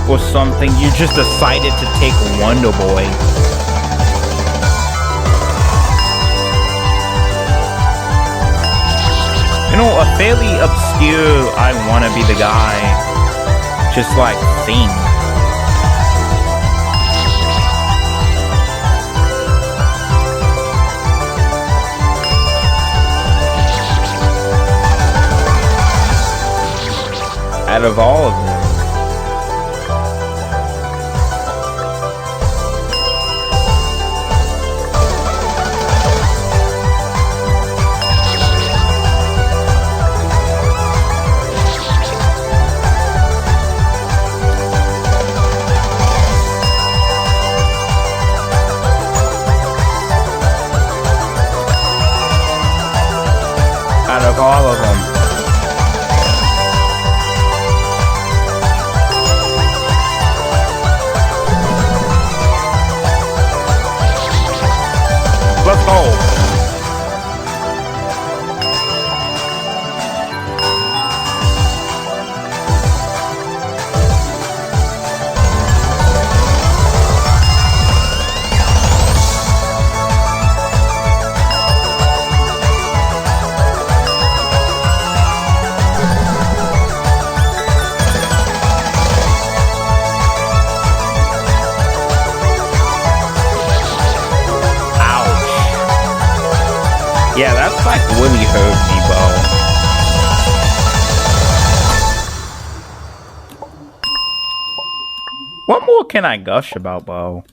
Or something, you just decided to take Wonder Boy. You know, a fairly obscure I Wanna Be the Guy, just like theme. Out of all of them. Out of all of them. like really hurt me, bro. What more can I gush about, bro?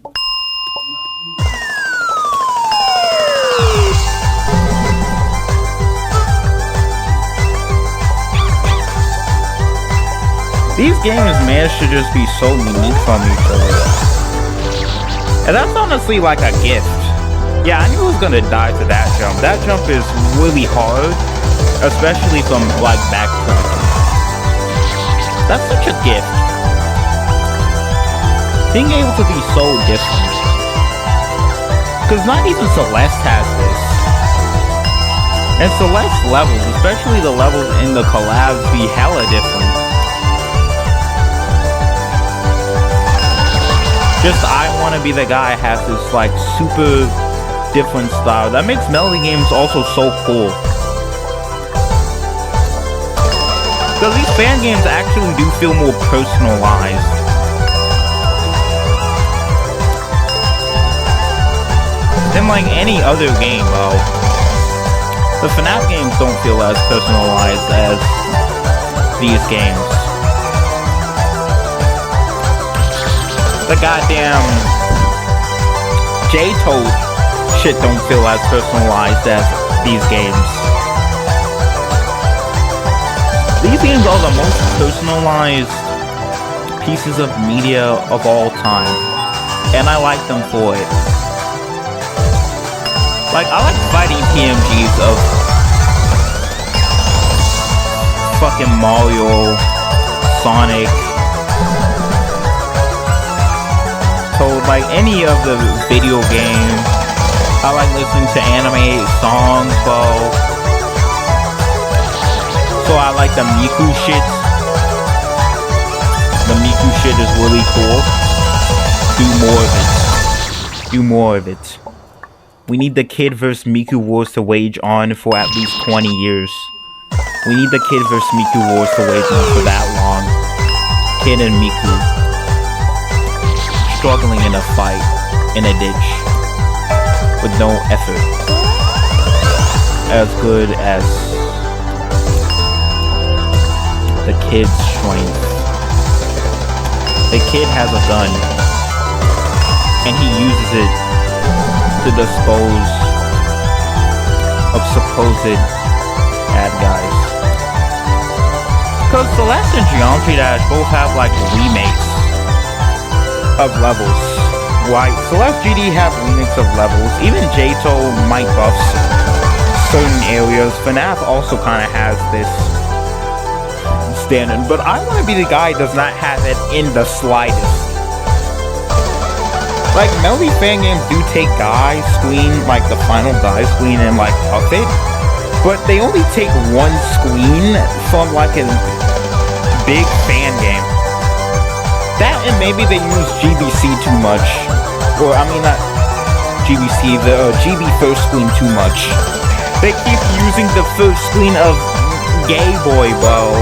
These games manage to just be so unique from each other. And that's honestly like a gift. Yeah, I knew I was gonna die to that jump. That jump is really hard, especially from like backtracking. That's such a gift. Being able to be so different. Because not even Celeste has this. And Celeste levels, especially the levels in the collabs, be hella different. Just I want to be the guy has this like super different style. That makes melody games also so cool. Because these fan games actually do feel more personalized. Than like any other game, though. The FNAF games don't feel as personalized as these games. The goddamn J-Toad shit don't feel as personalized as these games. These games are the most personalized pieces of media of all time, and I like them for it. Like, I like fighting PMGs of fucking Mario, Sonic, Toad, like any of the video game. I like listening to anime songs, bro. So I like the Miku shit. The Miku shit is really cool. Do more of it. Do more of it. We need the Kid vs. Miku wars to wage on for at least 20 years. We need the Kid vs. Miku wars to wage on for that long. Kid and Miku struggling in a fight, in a ditch, with no effort. As good as the Kid's strength. The Kid has a gun, and he uses it to dispose of supposed bad guys. Because Celeste and Geometry Dash both have like remakes of levels. Right, Celeste GD have remakes of levels. Even J-To might buff certain areas. FNAF also kind of has this standard, but I want to be the guy who does not have it in the slightest. Like, melody fan games do take Guy screen, like the final Guy screen, and like up it, but they only take one screen from like a big fan game. That and maybe they use GBC too much, or I mean not GBC, the GB first screen too much. They keep using the first screen of Gay Boy, bro.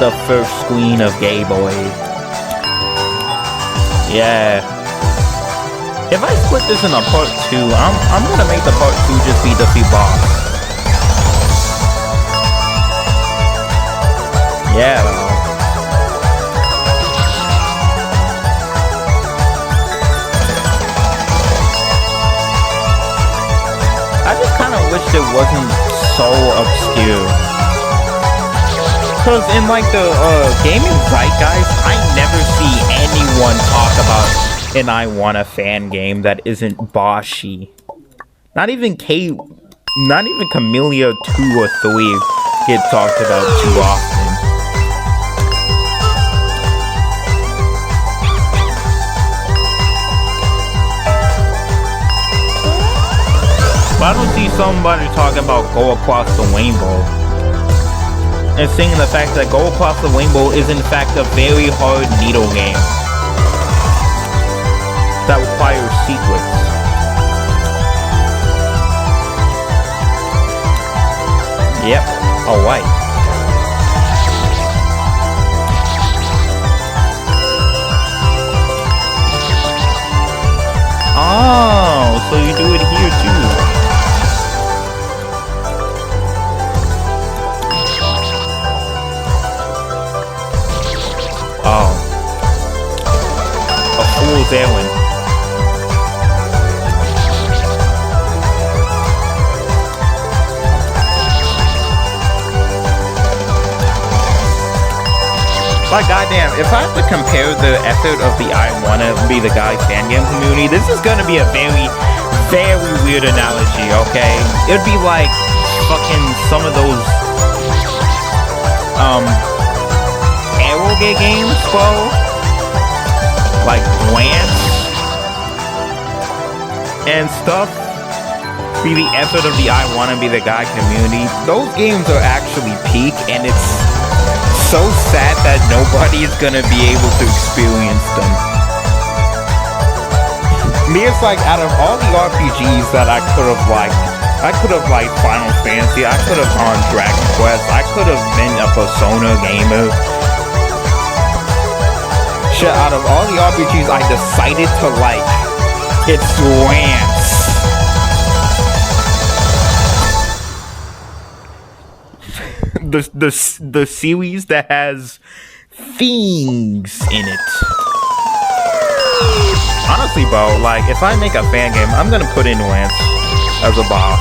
The first screen of Gay Boy. Yeah. If I split this in a part 2, I'm gonna make the part 2 just be defeat boss. Yeah, though. I just kind of wish it wasn't so obscure. Because in like the gaming zeitgeist, I never see anyone talk about an I Want a Fan game that isn't Boshy. Not even Camellia 2 or 3 get talked about too often. But I don't see somebody talking about Go Across the Rainbow. And singing the fact that Go Across the Rainbow is in fact a very hard needle game that requires sequence. Yep, alright. Oh, so you do it here too. Oh. A fool's errand. Like, goddamn, if I have to compare the effort of the I Wanna Be the Guy fan game community, this is gonna be a very, very weird analogy, okay? It'd be like fucking some of those, Aerogate games, bro? Like Glance and stuff. Be the effort of the I Wanna Be the Guy community. Those games are actually peak, and it's so sad that nobody is gonna be able to experience them. Me, it's like, out of all the RPGs that I could have liked Final Fantasy, I could have gone Dragon Quest, I could have been a Persona gamer. Shit, out of all the RPGs I decided to like, it's Lance. The series that has things in it. Honestly, bro, like, if I make a fan game, I'm gonna put in Lance as a boss.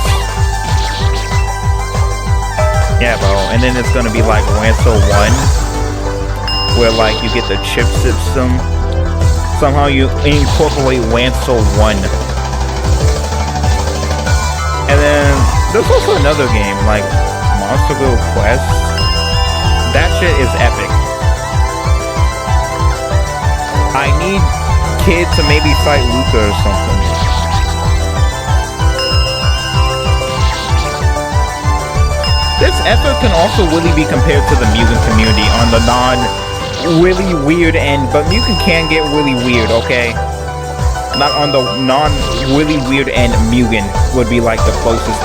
Yeah, bro, and then it's gonna be like Lancer 1, where like you get the chip system. Somehow you incorporate Lancer 1. And then there's also another game, like Monsterville Quest. That shit is epic. I need Kid to maybe fight Luca or something. This effort can also really be compared to the Mugen community on the non-really weird end, but Mugen can get really weird, okay? Not on the non-really weird end, Mugen would be like the closest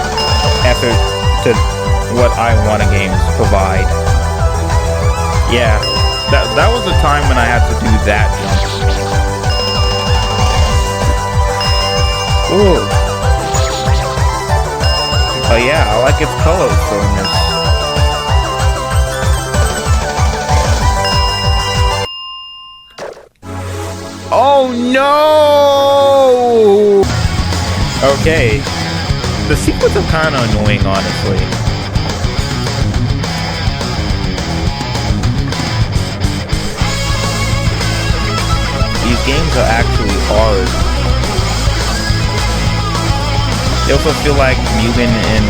effort to what I Wanna games provide. Yeah, that was the time when I had to do that jump. Ooh. But yeah, I like its colorfulness. Oh no! Okay. The sequels are kind of annoying, honestly. These games are actually hard. They also feel like Mugen and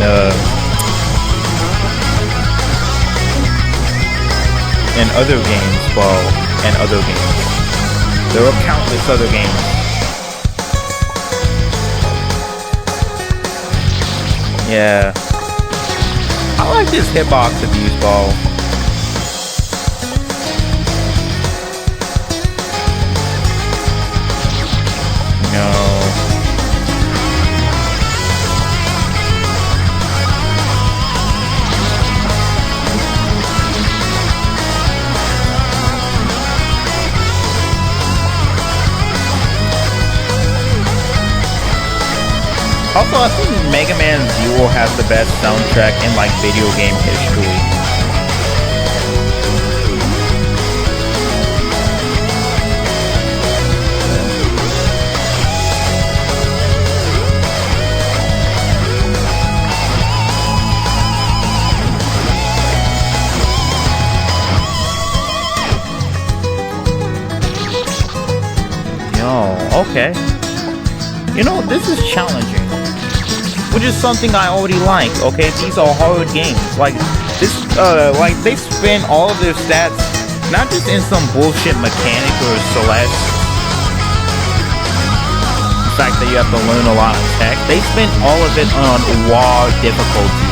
other games, well, and other games. There are countless other games. Yeah. I like this hitbox abuse, ball. No. Also, I think Mega Man Zero has the best soundtrack in like video game history. Yo, okay. You know, this is challenging. Which is something I already like, okay? These are hard games. Like, this, like, they spend all of their stats, not just in some bullshit mechanic or celeste. The fact that you have to learn a lot of tech. They spend all of it on raw difficulty.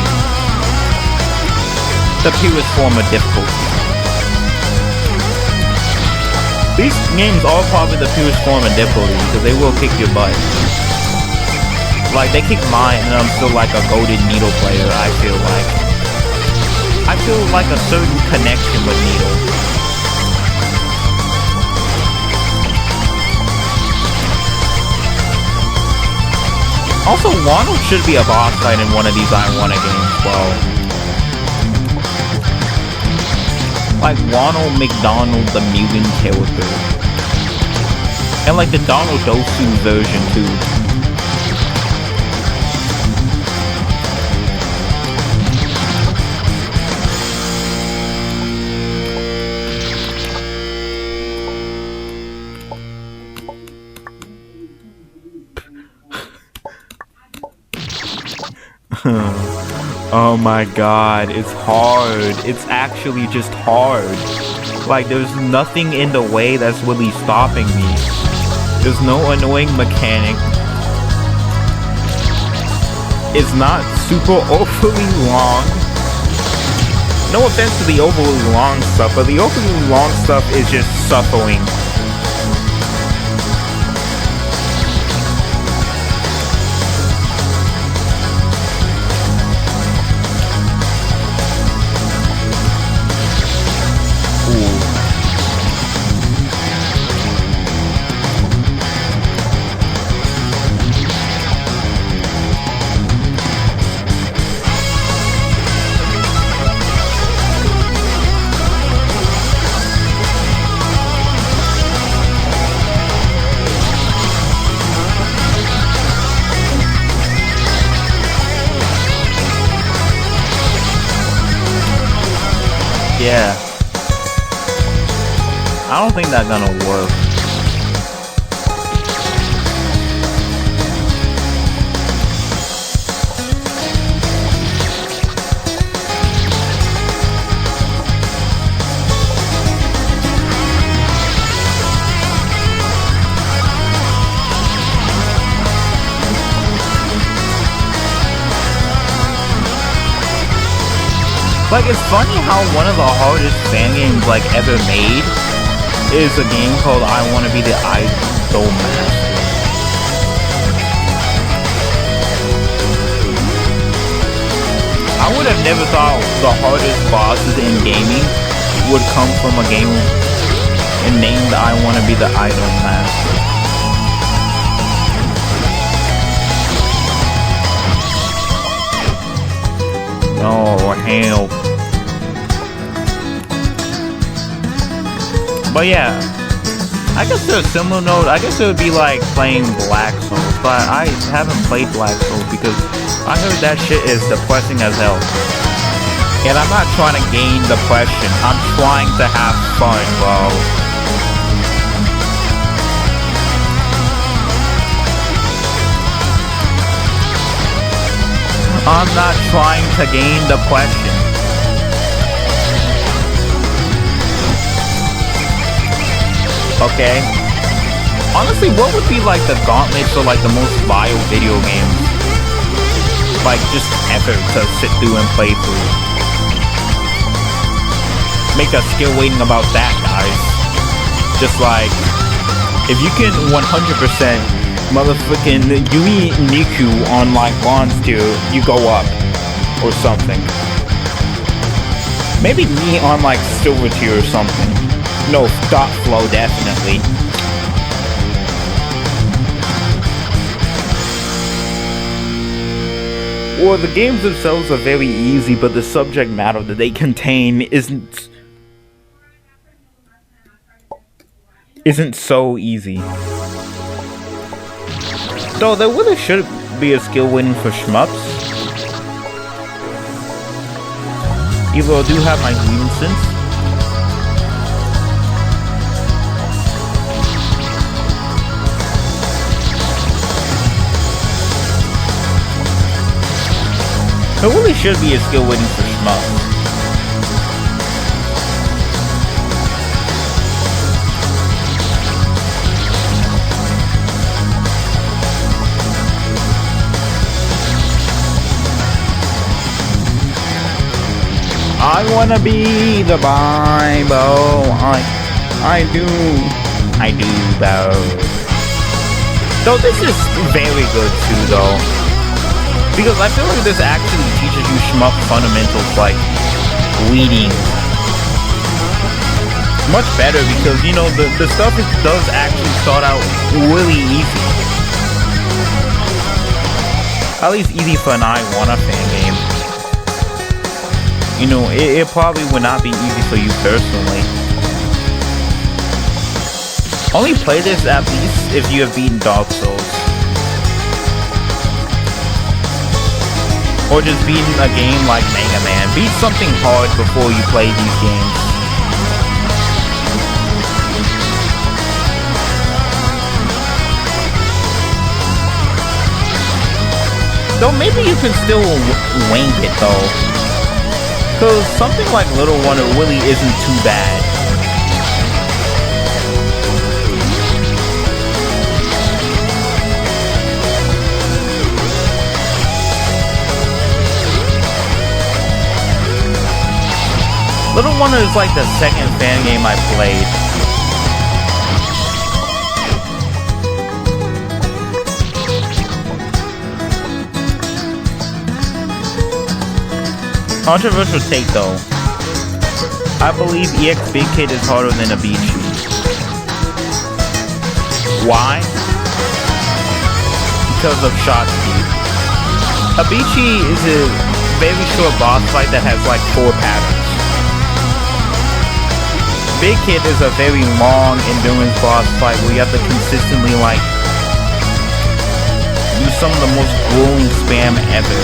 The purest form of difficulty. These games are probably the purest form of difficulty because they will kick your butt. Like, they kick mine and I'm still like a golden Needle player, I feel like. I feel like a certain connection with Needle. Also, Ronald should be a boss fight in one of these I Wanna games, well. Like Ronald McDonald the Mutant character. And like the Donald Dosu version too. Oh my god, it's hard. It's actually just hard. Like, there's nothing in the way that's really stopping me. There's no annoying mechanic. It's not super overly long. No offense to the overly long stuff, but the overly long stuff is just suffering. Yeah. I don't think that's gonna work. Like, it's funny how one of the hardest fan games, like, ever made is a game called I Wanna Be the Idol Master. I would have never thought the hardest bosses in gaming would come from a game named I Wanna Be the Idol Master. Oh, hell. But yeah, I guess there's a similar note. I guess it would be like playing Black Souls, but I haven't played Black Souls because I heard that shit is depressing as hell. And I'm not trying to gain depression. I'm trying to have fun, bro. I'm not trying to gain depression. Okay? Honestly, what would be like the gauntlets or like the most vile video games? Like, just ever to sit through and play through. Make a skill rating about that, guys. Just like, if you can 100% motherfucking Yui Niku on like bronze tier, you go up. Or something. Maybe me on like silver tier or something. No, dot flow, definitely. Well, the games themselves are very easy, but the subject matter that they contain isn't so easy. Though there really should be a skill rating for shmups. Even though I do have my grievances. There really should be a skill rating for shmups. I wanna be the Bible. I do, bro. Though this is very good too, though. Because I feel like this actually teaches you shmup fundamentals like reading much better because, you know, the stuff does actually start out really easy. At least easy for an I wanna fan game. You know, it probably would not be easy for you personally. Only play this at least if you have beaten Dark Souls. Or just beaten a game like Mega Man. Beat something hard before you play these games. Though maybe you can still wing it though. Cause something like Little Wonder really isn't too bad. Little Wonder is like the second fan game I played. Controversial take though. I believe EX Big Kid is harder than Abichi. Why? Because of shot speed. Abichi is a very short boss fight that has like 4 patterns. Big Kid is a very long endurance boss fight where you have to consistently like do some of the most grueling spam ever.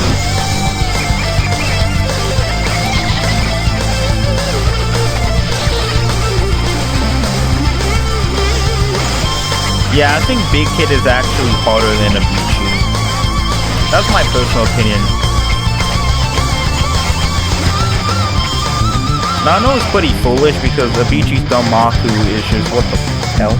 Yeah, I think Big Kid is actually harder than Abichi. That's my personal opinion. Now I know it's pretty foolish because Abichi's Danmaku is just what the hell?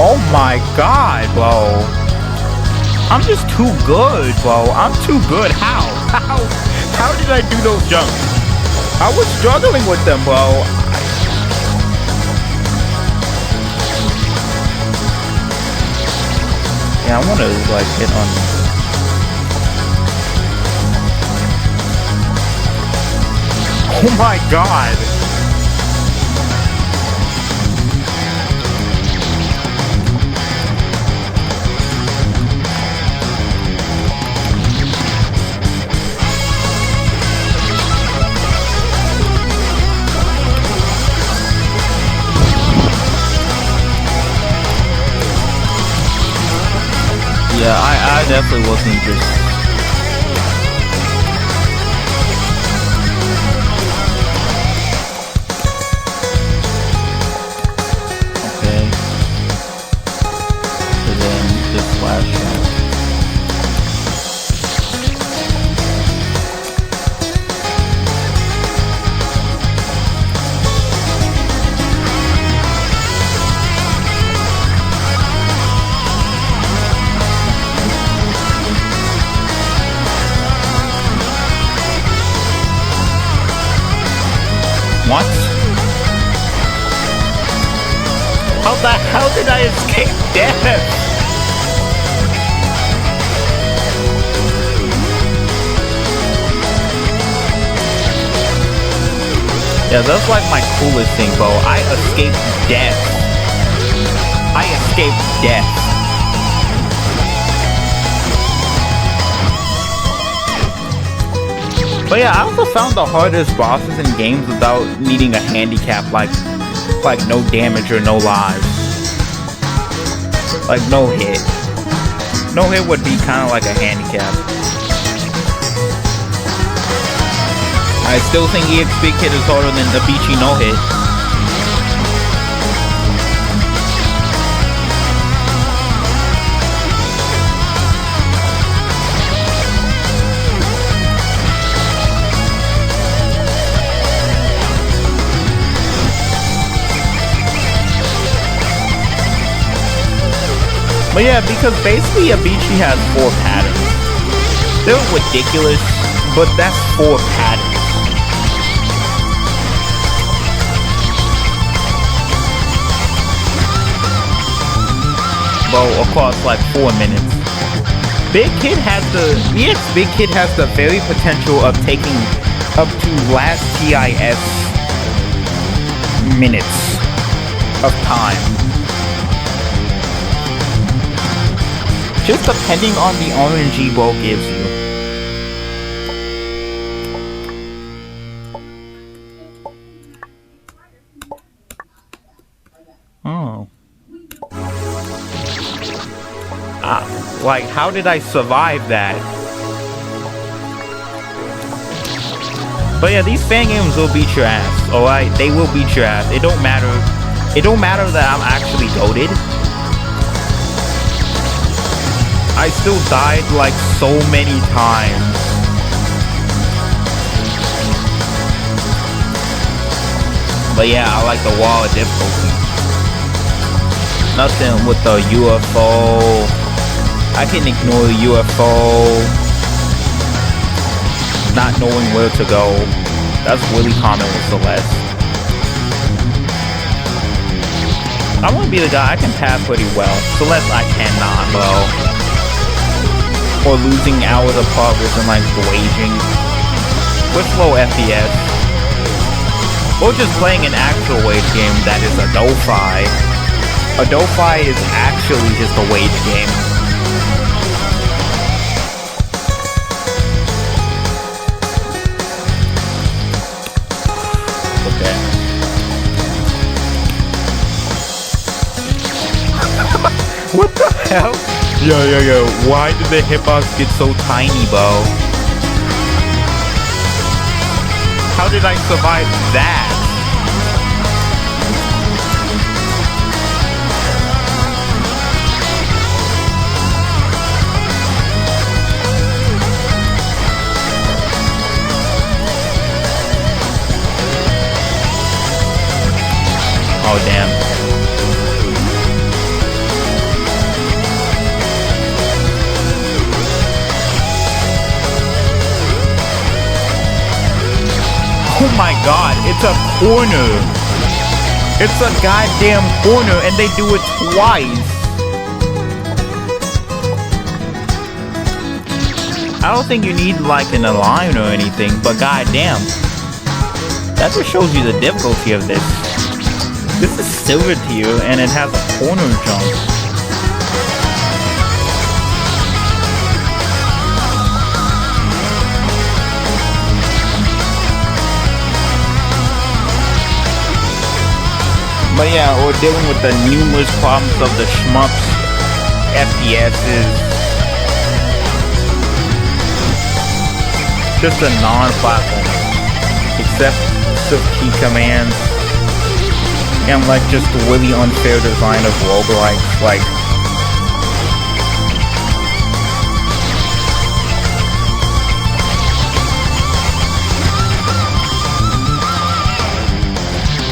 Oh my god, bro. I'm just too good, bro. I'm too good. How? How did I do those jumps? I was struggling with them, bro. Yeah, I wanna like hit on. Oh my god. Yeah, I definitely wasn't just... Okay. And then just flash shot. What? How the hell did I escape death? Yeah, that's like my coolest thing, bro. I escaped death. I escaped death. But yeah, I also found the hardest bosses in games without needing a handicap, like no damage or no lives. Like no hit. No hit would be kind of like a handicap. I still think EX Big Kid is harder than Abichi no hit. But yeah, because basically Avicii has 4 patterns. They're ridiculous, but that's 4 patterns. Well, across like 4 minutes. Big Kid has the very potential of taking up to last TIS minutes of time. Just depending on the RNG Bro gives you. Oh. Like, how did I survive that? But yeah, these fan games will beat your ass, alright? They will beat your ass. It don't matter. It don't matter that I'm actually goated. I still died like so many times. But yeah, I like the wall of difficulty. Nothing with the UFO. I can ignore the UFO. Not knowing where to go. That's really common with Celeste. I want to be the guy. I can pass pretty well. Celeste, I cannot, bro. Or losing hours of progress and like waging. With low FPS. Or just playing an actual wage game that is a do-fi. A do-fi is actually just a wage game. Okay. What the hell? Yo. Why did the hitbox get so tiny, bro? How did I survive that? Oh, damn. Oh my god, it's a corner. It's a goddamn corner and they do it twice. I don't think you need like an align or anything, but goddamn. That just shows you the difficulty of this. This is silver tier and it has a corner jump. But yeah, we're dealing with the numerous problems of the shmups, FPSs, just a non-platform, excessive key commands, and like just really unfair design of roguelikes, like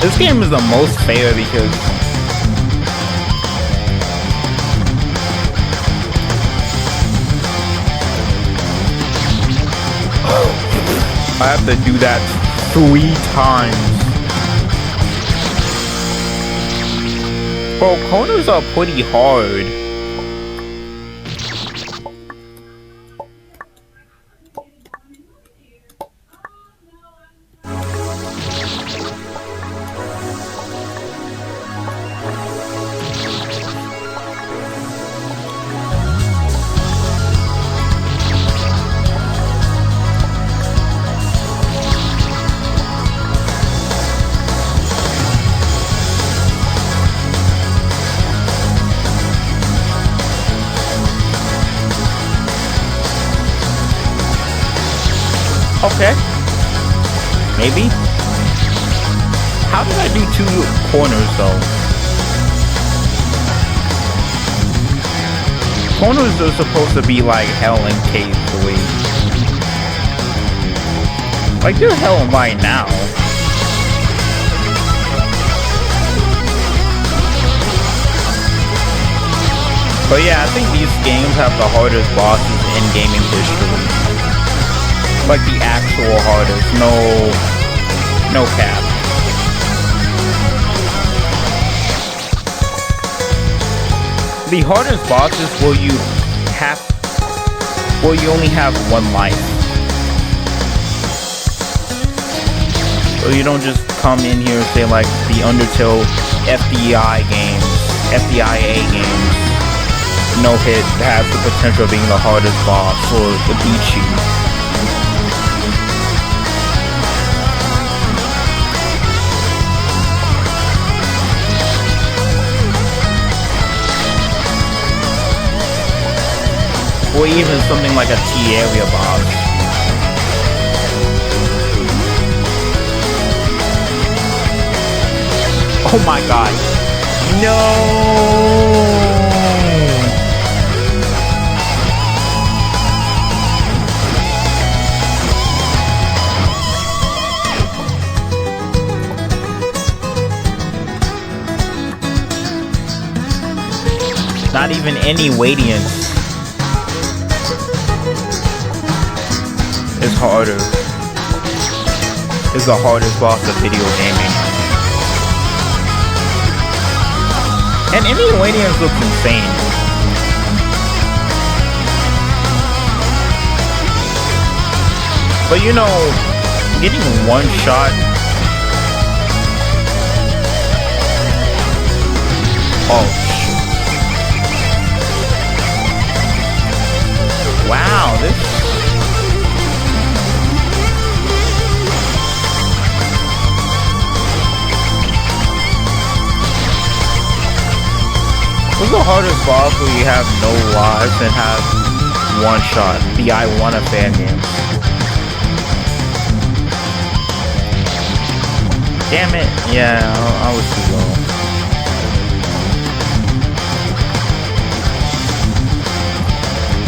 this game is the most fair because I have to do that 3 times. Bro, corners are pretty hard. Okay. Maybe. How did I do 2 corners though? Corners are supposed to be like hell in K3. Like they're hell right now. But yeah, I think these games have the hardest bosses in gaming history. Like the actual hardest, no cap. The hardest bosses where you only have one life. So you don't just come in here and say like the Undertale FDIA games. No hit has the potential of being the hardest boss or to beat you. Or even something like a T-area boss. Oh my god. No! Not even any Radiance. It's harder. It's the hardest boss of video gaming. And any Radiance looks insane. But you know, getting one shot. Oh. Wow, this... What's the hardest boss where you have no lives and have one shot? The I Wanna fan games. Damn it. Yeah, I was too low.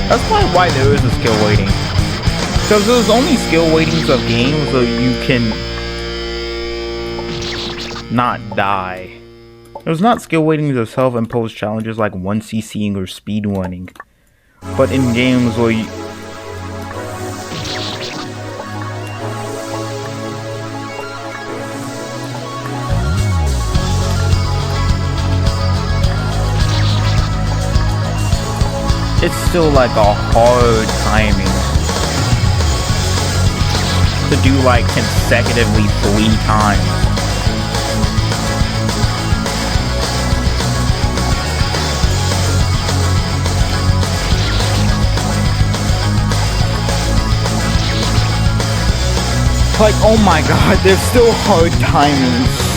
That's probably why there is a skill weighting. Because there's only skill weightings of games so you can not die. There's not skill weightings of self-imposed challenges like 1cc'ing or speedrunning. But in games where you... It's still like a hard timing to do like consecutively 3 times. Like, oh my god, there's still hard timings.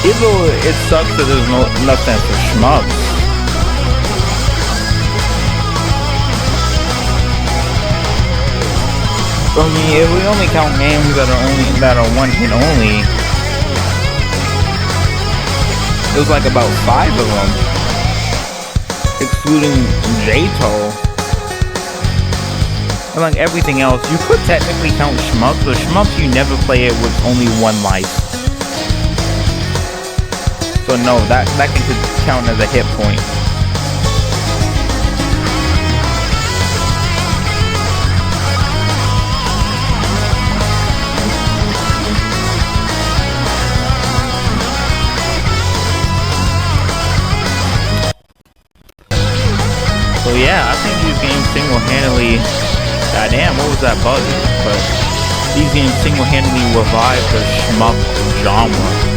Even though it sucks that there's nothing for shmups. I mean, if we only count games that are one hit only, it was like about 5 of them, excluding J-To. And like everything else, you could technically count shmups, but shmups you never play it with only one life. So no, that can count as a hit point. So yeah, I think these games single-handedly... Goddamn, what was that bug? But these games single-handedly revived the shmup genre.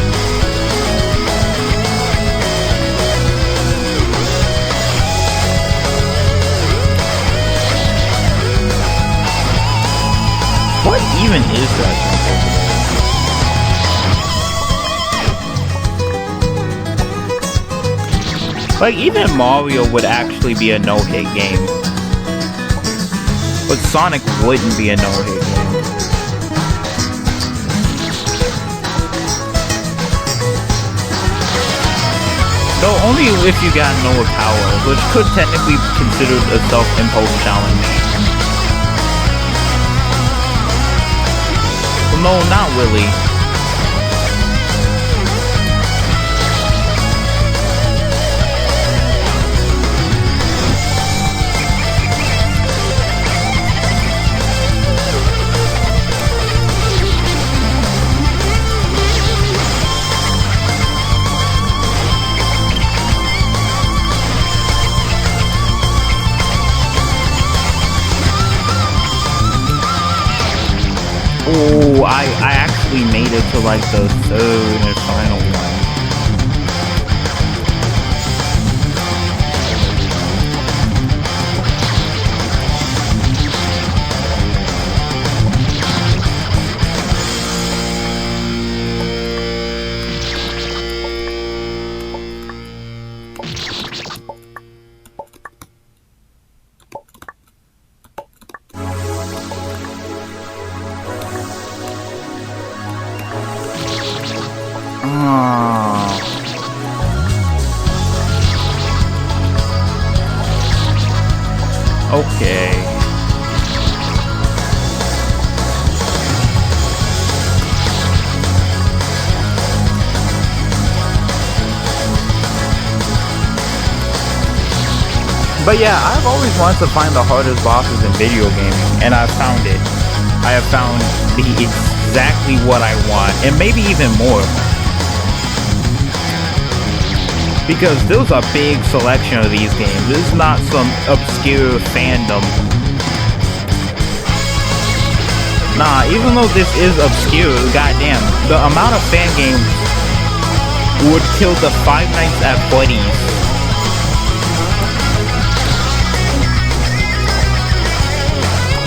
What even is that jump over there? Like, even Mario would actually be a no-hit game. But Sonic wouldn't be a no-hit game. Though only if you got no power, which could technically be considered a self-imposed challenge. No, not really. Oh, I actually made it to like the third and final one. Okay. But yeah, I've always wanted to find the hardest bosses in video gaming, and I found it. I have found exactly what I want, and maybe even more. Because there's a big selection of these games. This is not some obscure fandom. Nah, even though this is obscure, goddamn, the amount of fan games would kill the Five Nights at Freddy's.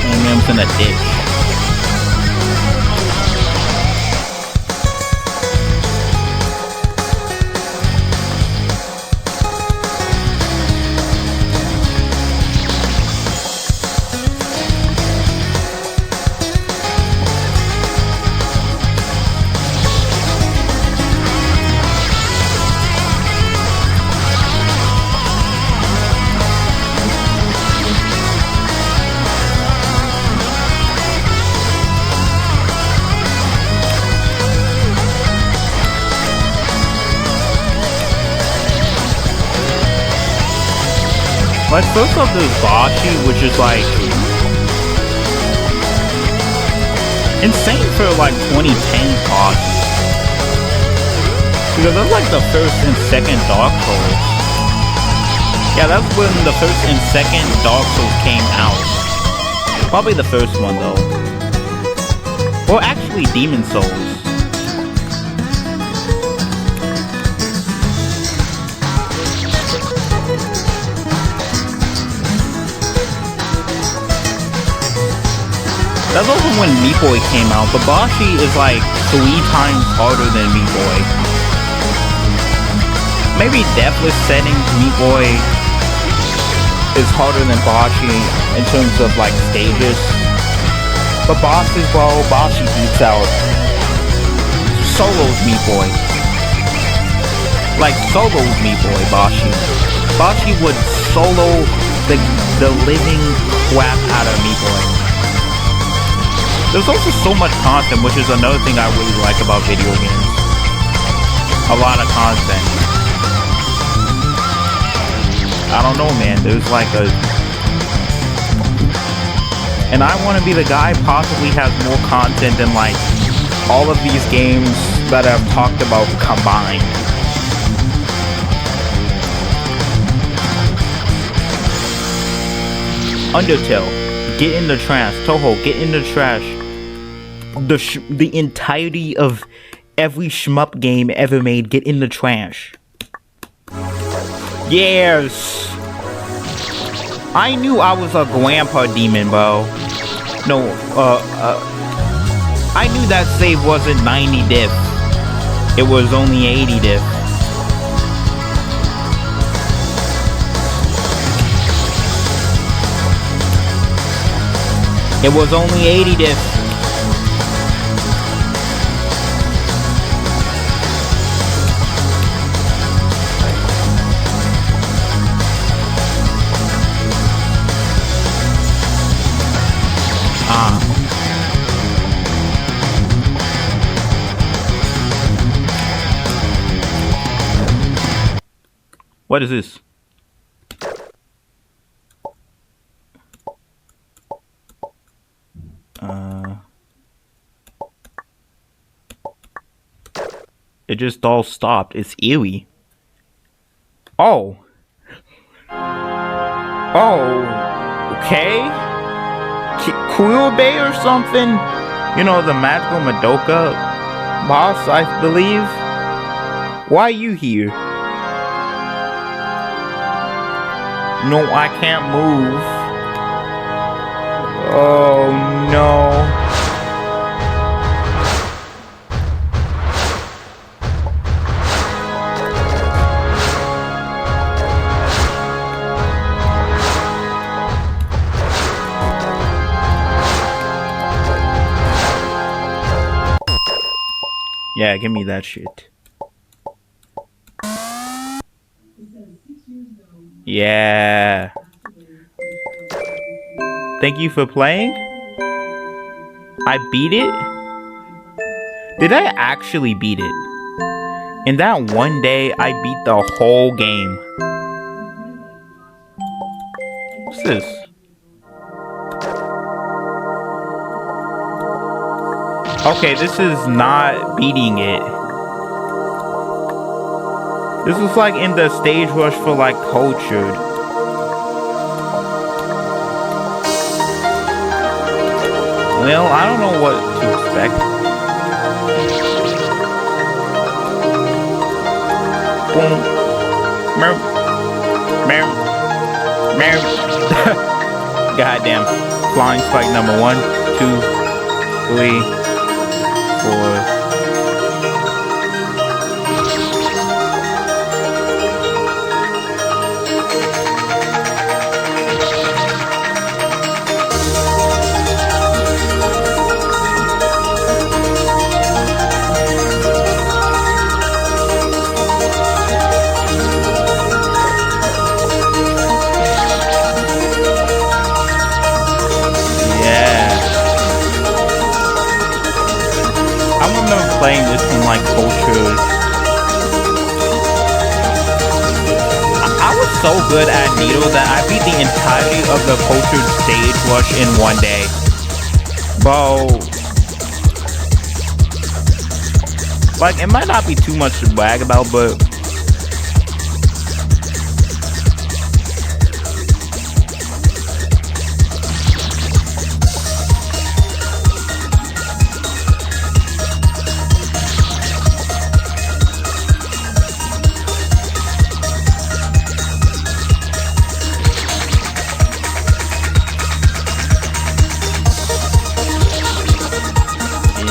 And M's in a ditch. Like, first off, there's Bashi, which is like insane for like 2010 bosses. Because that's like the first and second Dark Souls. Yeah, that's when the first and second Dark Souls came out. Probably the first one though. Or actually Demon Souls. That's also when Meat Boy came out, but Bashi is like 3 times harder than Meat Boy. Maybe Deathless settings Meat Boy is harder than Bashi in terms of like stages. But bosses, bro, Bashi beats out solos Meat Boy. Like solos Meat Boy, Bashi. Bashi would solo the living crap out of Meat Boy. There's also so much content, which is another thing I really like about video games. A lot of content. I don't know, man. There's like a... And I want to be the guy possibly has more content than like all of these games that I've talked about combined. Undertale. Get in the trash. Toho, get in the trash. The entirety of every shmup game ever made, get in the trash. Yes! I knew I was a grandpa demon, bro. No, I knew that save wasn't 90 diff. It was only 80 diff. It was only 80 diff. What is this? It just all stopped. It's eerie. Oh. Oh. Okay. Cool Bay or something? You know, the magical Madoka boss, I believe. Why are you here? No, I can't move. Oh no. Yeah, give me that shit. Yeah. Thank you for playing. I beat it? Did I actually beat it? In that one day, I beat the whole game. What's this? Okay, this is not beating it. This was like in the stage rush for like cultured. Well, I don't know what to expect. Boom. Merp. Merp. Merp. Goddamn. Flying spike number 1, 2, 3, 4. Playing this in like culture. I was so good at Needle that I beat the entirety of the cultured stage rush in one day. Bro. Like, it might not be too much to brag about, but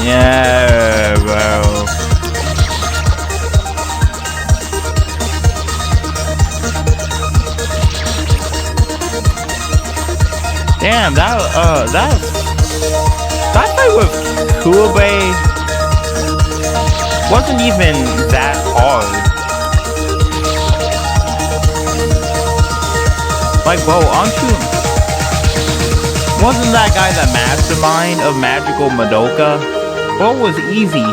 yeah, bro. Damn, that fight with Kuobe wasn't even that hard. Like, bro, aren't you? Wasn't that guy the mastermind of Magical Madoka? What was easy?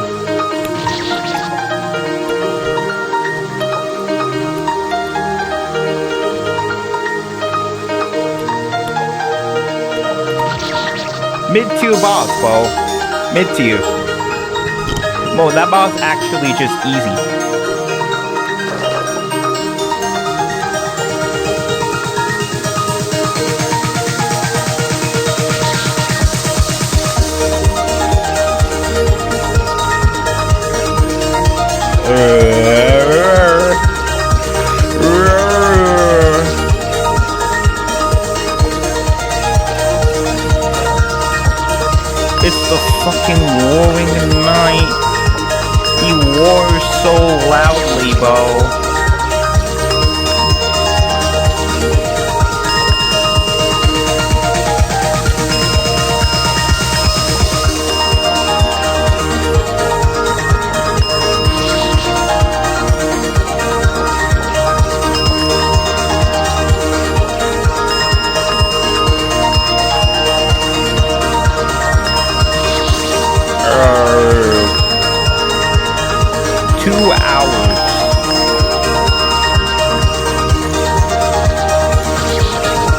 Mid-tier boss, bro. Mid-tier. Bro, that boss actually just easy. It's the fucking warring knight. He wars so loudly, bro.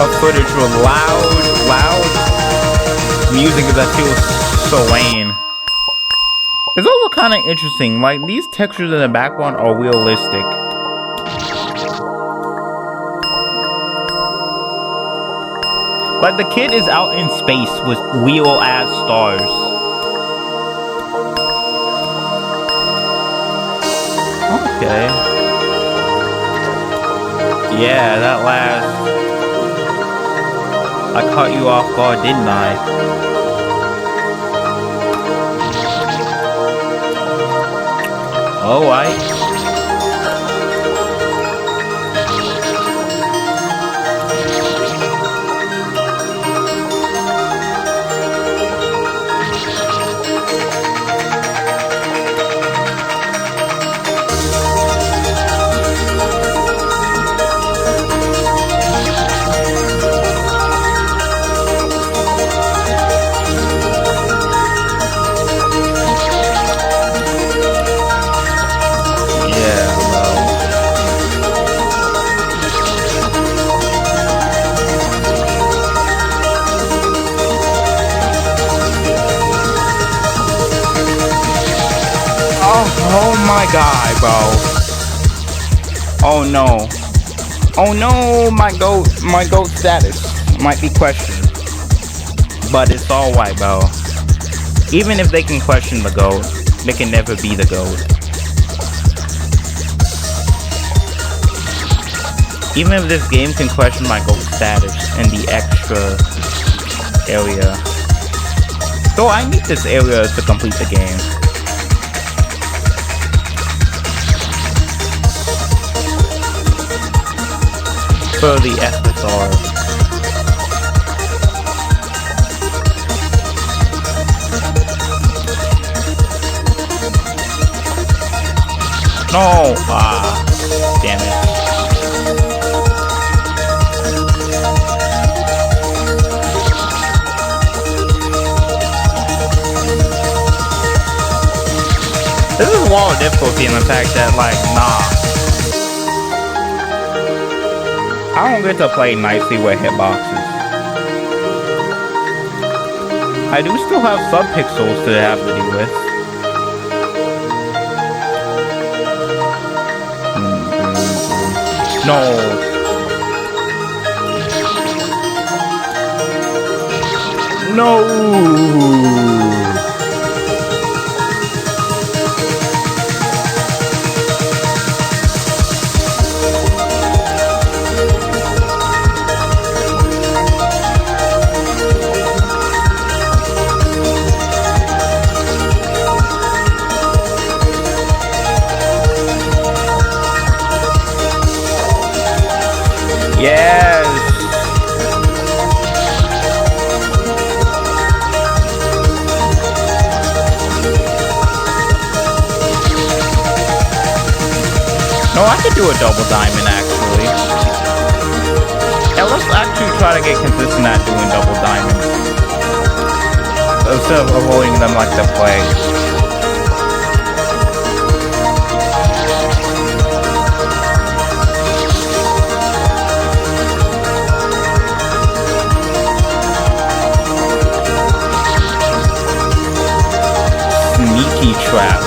Of footage with loud music that feels so lame. It's also kind of interesting, like these textures in the background are realistic. Like the kid is out in space with real ass stars. Okay. Yeah, that last... I caught you off guard, didn't I? Oh, yeah, well. Oh my god, bro. Oh no. Oh no, my goat status might be questioned. But it's alright, bro. Even if they can question the GOAT, they can never be the GOAT. Even if this game can question my GOAT status in the extra area. So I need this area to complete the game. For the FSR. No! Damn it. This is wall difficulty in the fact that, like, nah. I don't get to play nicely with hitboxes. I do still have subpixels to have to deal with. No. No. Yes. No, I could do a double diamond actually. Yeah, let's actually try to get consistent at doing double diamonds instead of avoiding them like the plague. Sneaky trap.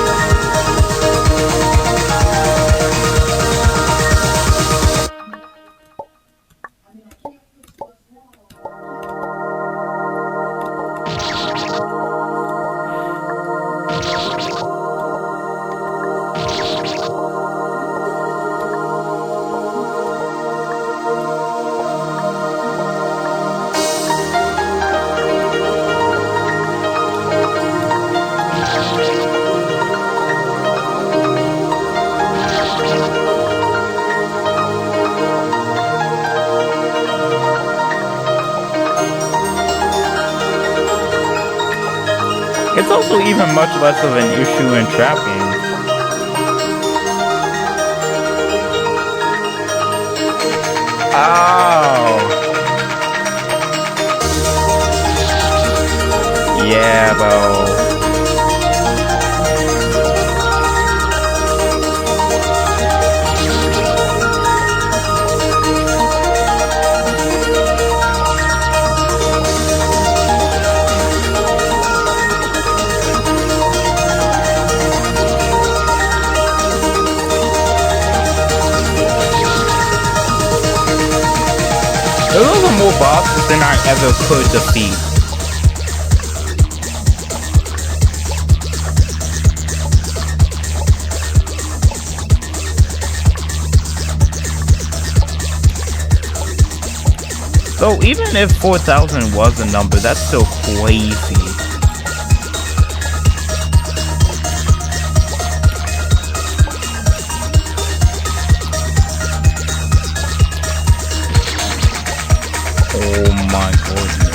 It's also even much less of an issue in trapping. Oh. Yeah, bro. Those are more bosses than I ever could defeat. So even if 4,000 was a number, that's still crazy. Oh my goodness.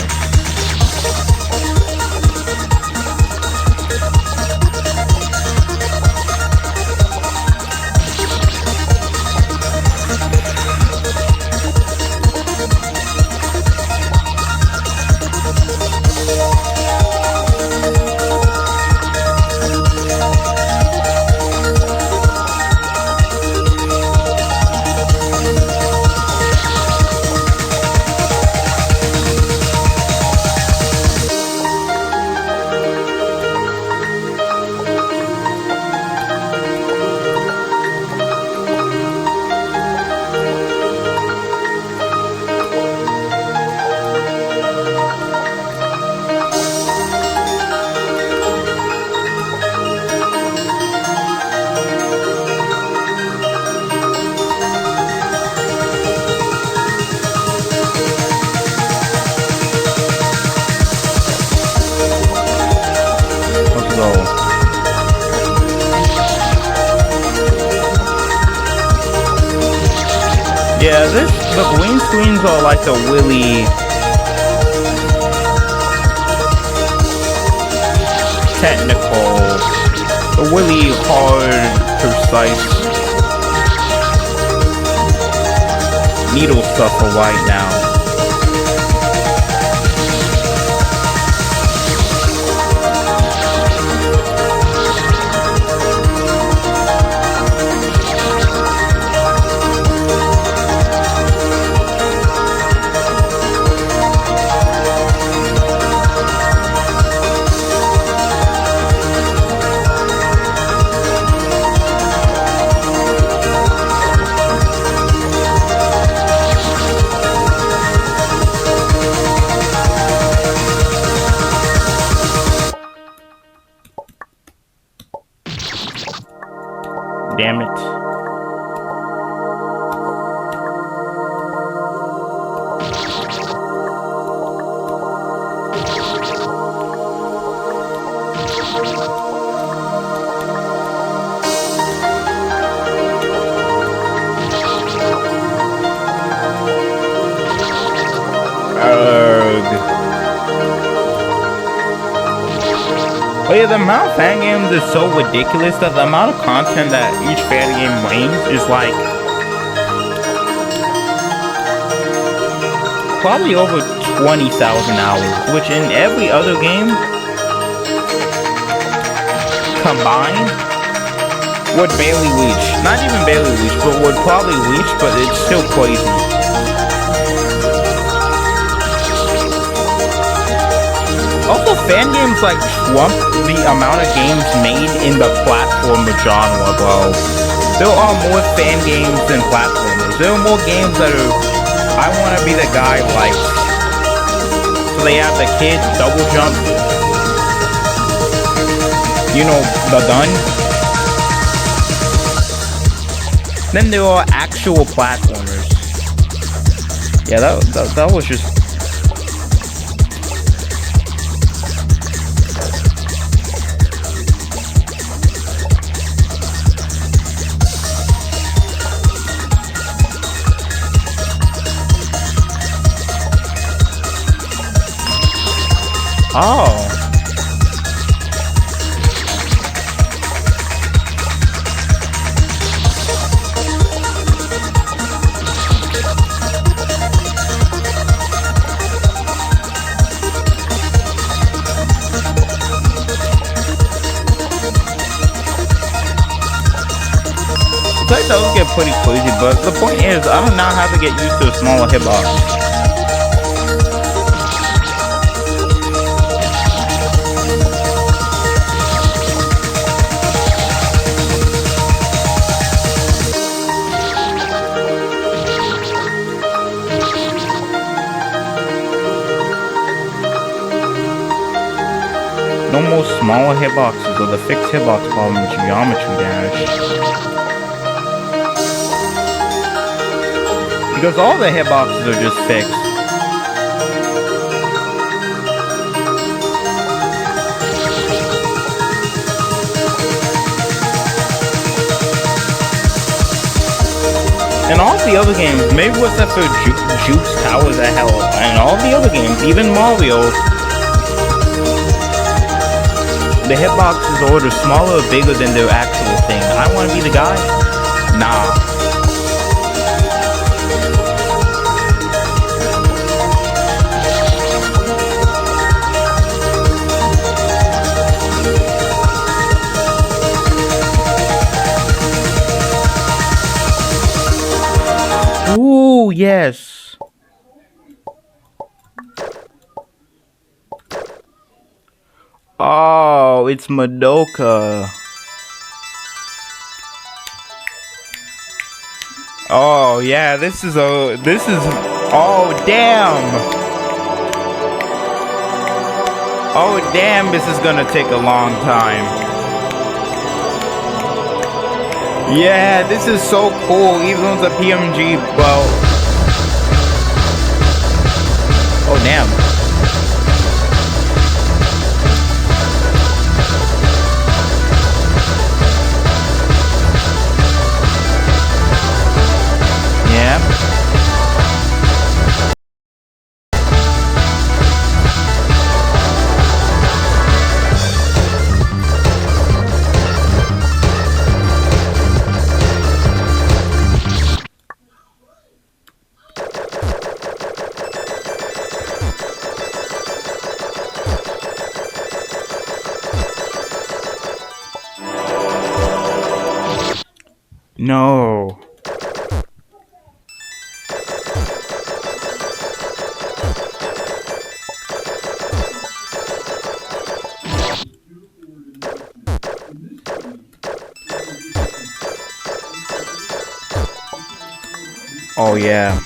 Yeah, the green screens are like the really technical, the really hard, precise needle stuff for right now. Damn it. But yeah, the amount of fan games is so ridiculous that the amount of content that each fan game brings is like probably over 20,000 hours, which in every other game combined would barely reach. Not even barely reach, but would probably reach, but it's still crazy. Also, fan games like trump the amount of games made in the platformer genre, bro. There are more fan games than platformers. There are more games that are, I want to be the guy like, so they have the kid double jump, you know, the gun. Then there are actual platformers. Yeah, that was just... Oh. That does get pretty crazy, but the point is, I do not have to get used to a smaller hitbox. No more smaller hitboxes or the fixed hitbox problem with geometry dash. Because all the hitboxes are just fixed. In all the other games, maybe what's that for Juice Towers of Hell? And all the other games, even Mario, the hitboxes are either smaller or bigger than their actual thing. I want to be the guy? Nah. Ooh, yes. Oh, it's Madoka. Oh, yeah, this is, oh, damn. Oh, damn, this is gonna take a long time. Yeah, this is so cool, even though it's a PMG, well... Oh, damn. Yeah. No. Oh, yeah.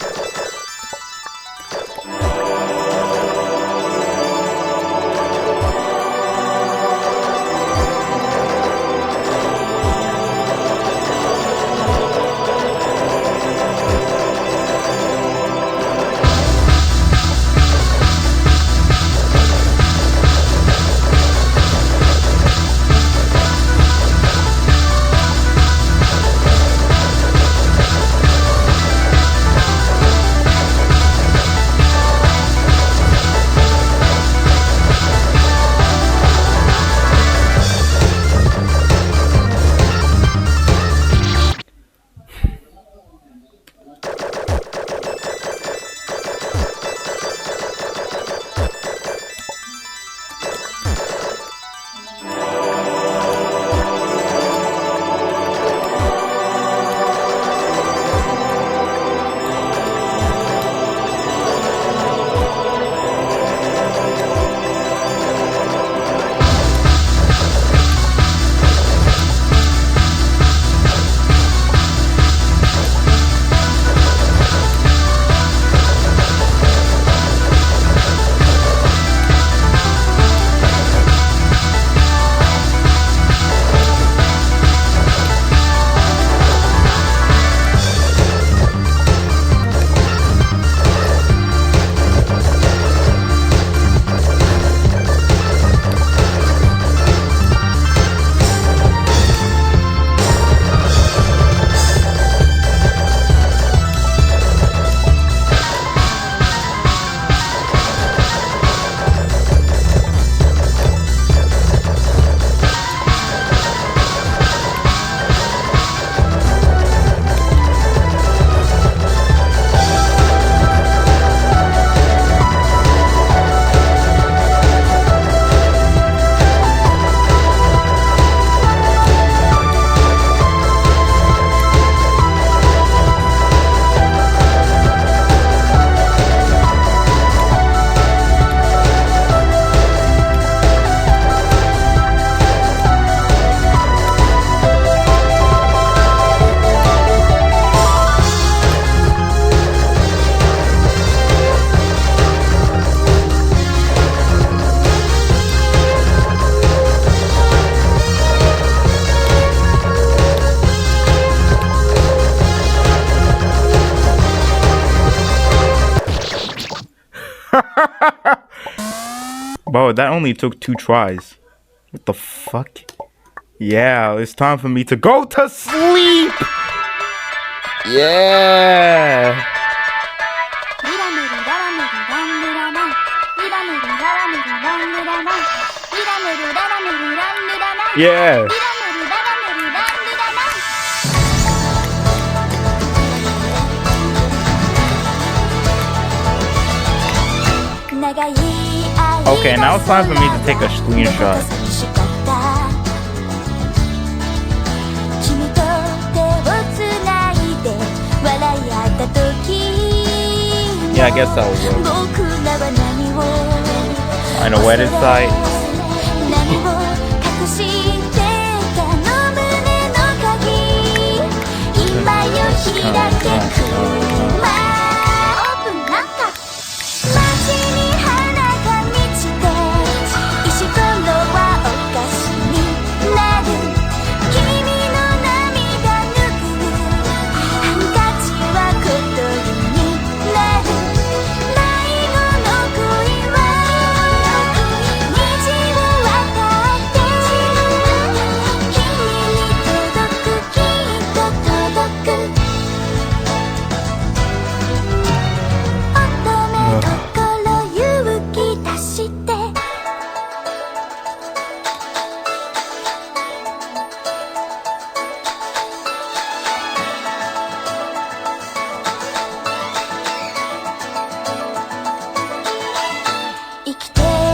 Bro, that only took 2 tries. What the fuck? Yeah, it's time for me to go to sleep! Yeah. Yeah. Okay, now it's time for me to take a screenshot. Yeah, I guess that will work. On a wedded site.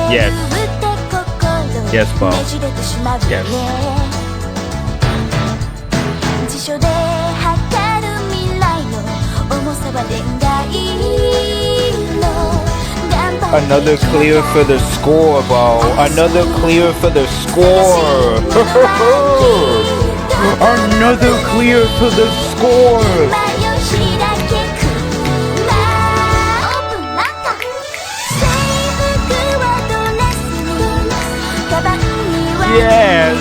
Yes. Yes, Bo. Yes. Another clear for the score, Bo. Another clear for the score. Another clear for the score. Yes.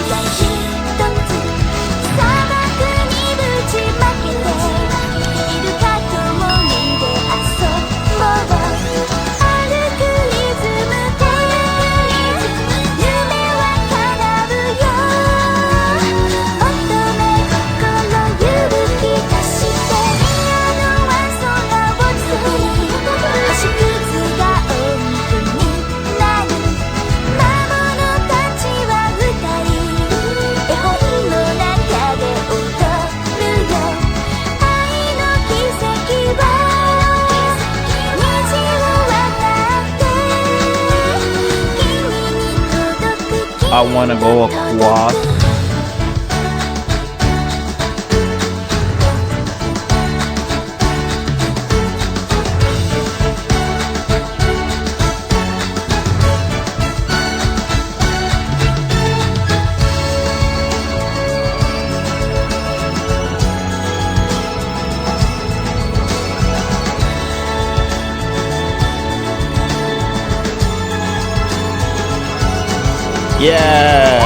I want to go across. Yeah.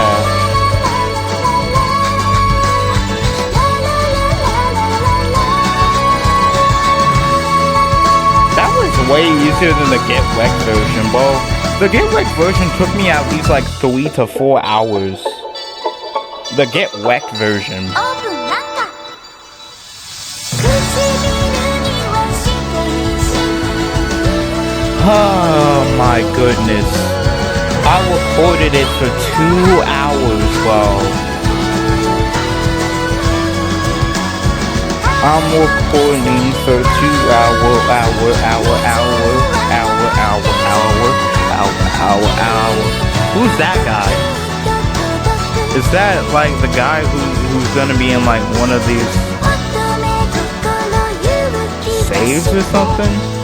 That was way easier than the Get Wrecked version, bro. The Get Wrecked version took me at least like 3 to 4 hours. The Get Wrecked version. Oh my goodness. I recorded it for 2 hours, bro. I'm recording for 2 hour. Who's that guy? Is that like the guy who's gonna be in like one of these saves or something?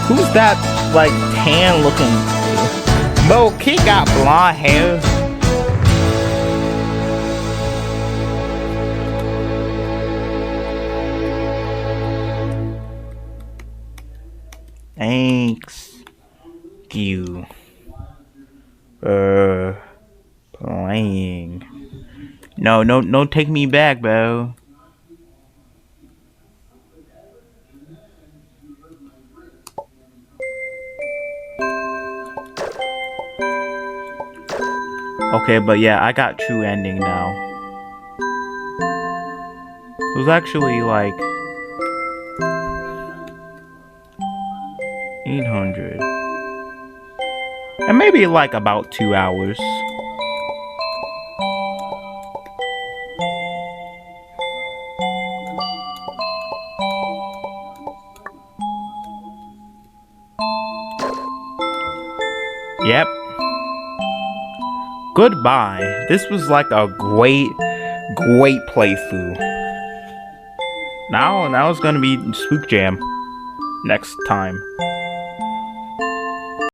Who's that, like, tan looking? Bro, he got blonde hair. Thanks you for playing. No, take me back, bro. Okay, but yeah, I got true ending now. It was actually like 800. And maybe like about 2 hours. Yep. Goodbye. This was like a great playthrough. Now it's gonna be Spook Jam next time.